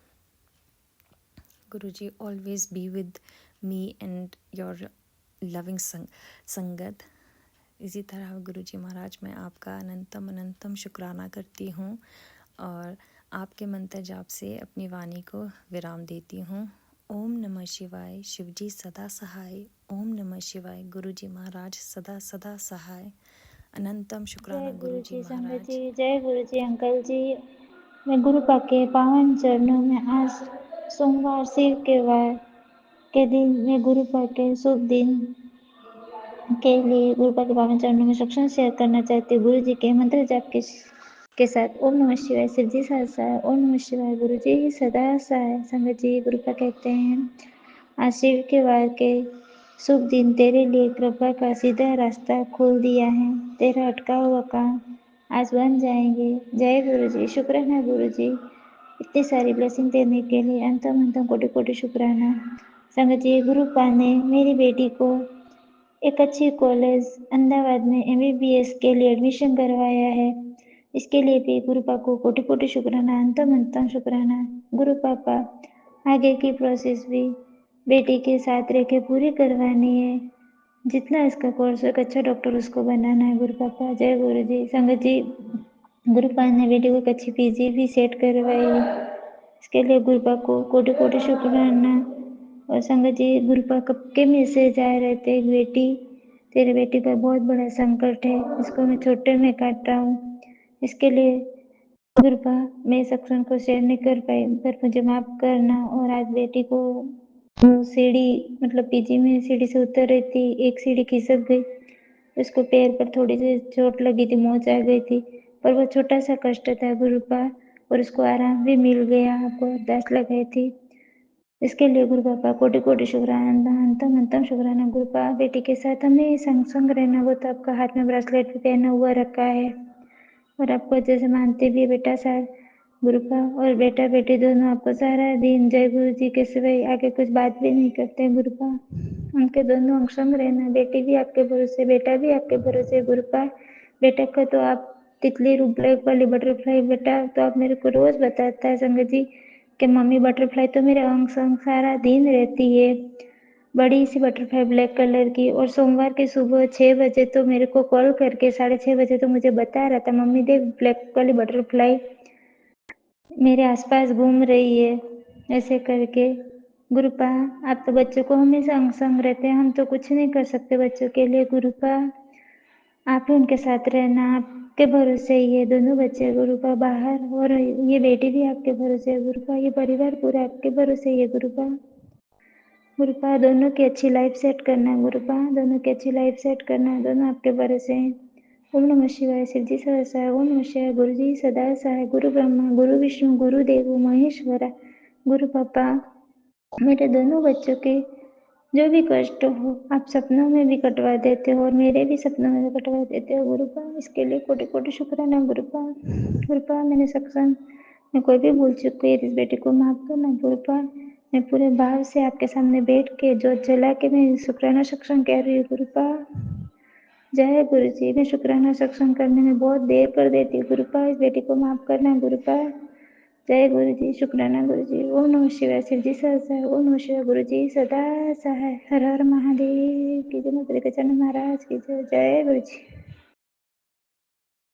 Guruji always be with me and your loving sangat. इसी तरह गुरुजी महाराज मैं आपका अनंतम अनंतम शुक्राना करती हूँ और आपके मंत्र जाप से अपनी वाणी को विराम देती हूँ। ओम नमः शिवाय, शिवजी सदा सहाय। ओम नमः शिवाय, गुरुजी महाराज सदा सदा सहाय। अनंतम शुक्राना जय गुरु गुरुजी जी संगत महाराज। जी, जय गुरु जी अंकल जी। मैं गुरुपा के पावन चरणों में आज सोमवार शिव के वार के दिन में गुरुपा के शुभ दिन के लिए गुरुपा के पावन चरणों में सत्संग शेयर करना चाहती हूँ। गुरु जी के मंत्र जाप के साथ ओम नमः शिवाय, शिव जी सदा सहाय। ओम नमः शिवाय, गुरु जी सदा सहाय। संगत जी गुरुपा कहते हैं, आज शिव के वार के शुभ दिन तेरे लिए कृपा का सीधा रास्ता खोल दिया है। तेरा अटका हुआ काम आज बन जाएंगे। जय गुरु जी, शुक्राना गुरु जी, इतनी सारी ब्लेसिंग देने के लिए अंतम अंतम कोटि कोटि शुक्राना। संगत जी गुरुपा ने मेरी बेटी को एक अच्छी कॉलेज अहमदाबाद में MBBS के लिए एडमिशन करवाया है। इसके लिए भी गुरुपा को कोटि कोटि शुक्राना, अंतम अंतम शुक्राना। गुरु पापा आगे की प्रोसेस भी बेटी के साथ रह के पूरी करवानी है। जितना इसका कोर्स एक अच्छा डॉक्टर उसको बनाना है गुरु पापा। जय गुरु जी। संगत जी गुरुपा ने बेटी को एक अच्छी PG भी सेट करवाई, इसके लिए गुरुपा को कोटि कोटि शुक्राना। और संगत जी गुरुपा कब के मैसेज आए रहते, बेटी तेरे बेटी पर बहुत बड़ा संकट है, इसको मैं छोटे में काट रहा हूँ। इसके लिए गुरुपा मैं सत्संग को शेयर नहीं कर पाई, पर मुझे माफ करना। और आज बेटी को सीढ़ी मतलब PG में सीढ़ी से उतर रही थी, एक सीढ़ी खिसक गई, उसको पैर पर थोड़ी सी चोट लगी थी, मोच आ गई थी, पर वो छोटा सा कष्ट था गुरुपा, और उसको आराम भी मिल गया। आपको अरदास लगाई थी, इसके लिए गुरु पापा कोटि कोटि शुक्राना, अंतम अंतम शुक्राना। गुरुपा बेटी के साथ हमें संग संग रहना। वो तो आपका हाथ में ब्रेसलेट भी पहना हुआ रखा है और आपको जैसे मानते भी बेटा साहब। गुरुपा और बेटा बेटी दोनों आपको सारा दिन जय गुरु जी के सिवाय आगे कुछ बात भी नहीं करते गुरुपा। उनके दोनों अंग संग रहना। बेटी भी आपके भरोसे, बेटा भी आपके भरोसे। गुरुपा बेटा का तो आप तितली रूप ब्लैक वाली बटरफ्लाई, बेटा तो आप मेरे को रोज बताता है संगत जी कि मम्मी बटरफ्लाई तो मेरे अंग संग सारा दिन रहती है, बड़ी सी बटरफ्लाई ब्लैक कलर की। और सोमवार की सुबह 6 बजे तो मेरे को कॉल करके 6:30 बजे तो मुझे बता रहा था, मम्मी देख ब्लैक वाली बटरफ्लाई मेरे आसपास घूम रही है, ऐसे करके। गुरुपा आप तो बच्चों को हमेशा अंग संग रहते हैं, हम तो कुछ नहीं कर सकते बच्चों के लिए। गुरुपा आप ही उनके साथ रहना, आपके भरोसे ये दोनों बच्चे गुरुपा बाहर, और ये बेटी भी आपके भरोसे है गुरुपा, ये परिवार पूरा आपके भरोसे है गुरुपा। गुरुपा दोनों की अच्छी लाइफ सेट करना, गुरुपा दोनों की अच्छी लाइफ सेट करना, दोनों आपके भरोसे हैं। ओम नमः शिवाय, शिव जी सदा सहाय। ओम नमः शिवाय, गुरु जी सदा सहाय। गुरु ब्रह्मा गुरु विष्णु गुरु देव महेश्वरा। गुरु पापा मेरे दोनों बच्चों के जो भी कष्ट हो आप सपनों में भी कटवा देते हो और मेरे भी सपनों में भी कटवा देते हो गुरुपा, इसके लिए कोटि कोटि शुक्राना गुरुपा। गुरुपा मैंने सत्संग में कोई भी भूल चूक हुई इस बेटी को माफ करना गुरुपा। मैं पूरे भाव से आपके सामने बैठ के जोत जला के मैं शुक्राना सत्संग कह रही हूँ गुरुपा। जय गुरु जी। मैं शुक्राना सत्संग करने में बहुत देर कर देती हूँ गुरुपा, इस बेटी को माफ करना गुरुपा। जय गुरु जी, शुक्राना गुरु जी। ओम नमः शिवाय, शिव जी सदा सहाय। ओम नमः शिवाय, गुरु जी सदा सहाय। हर हर महादेव की जय। माता के चरण महाराज की जय। जय गुरु जी।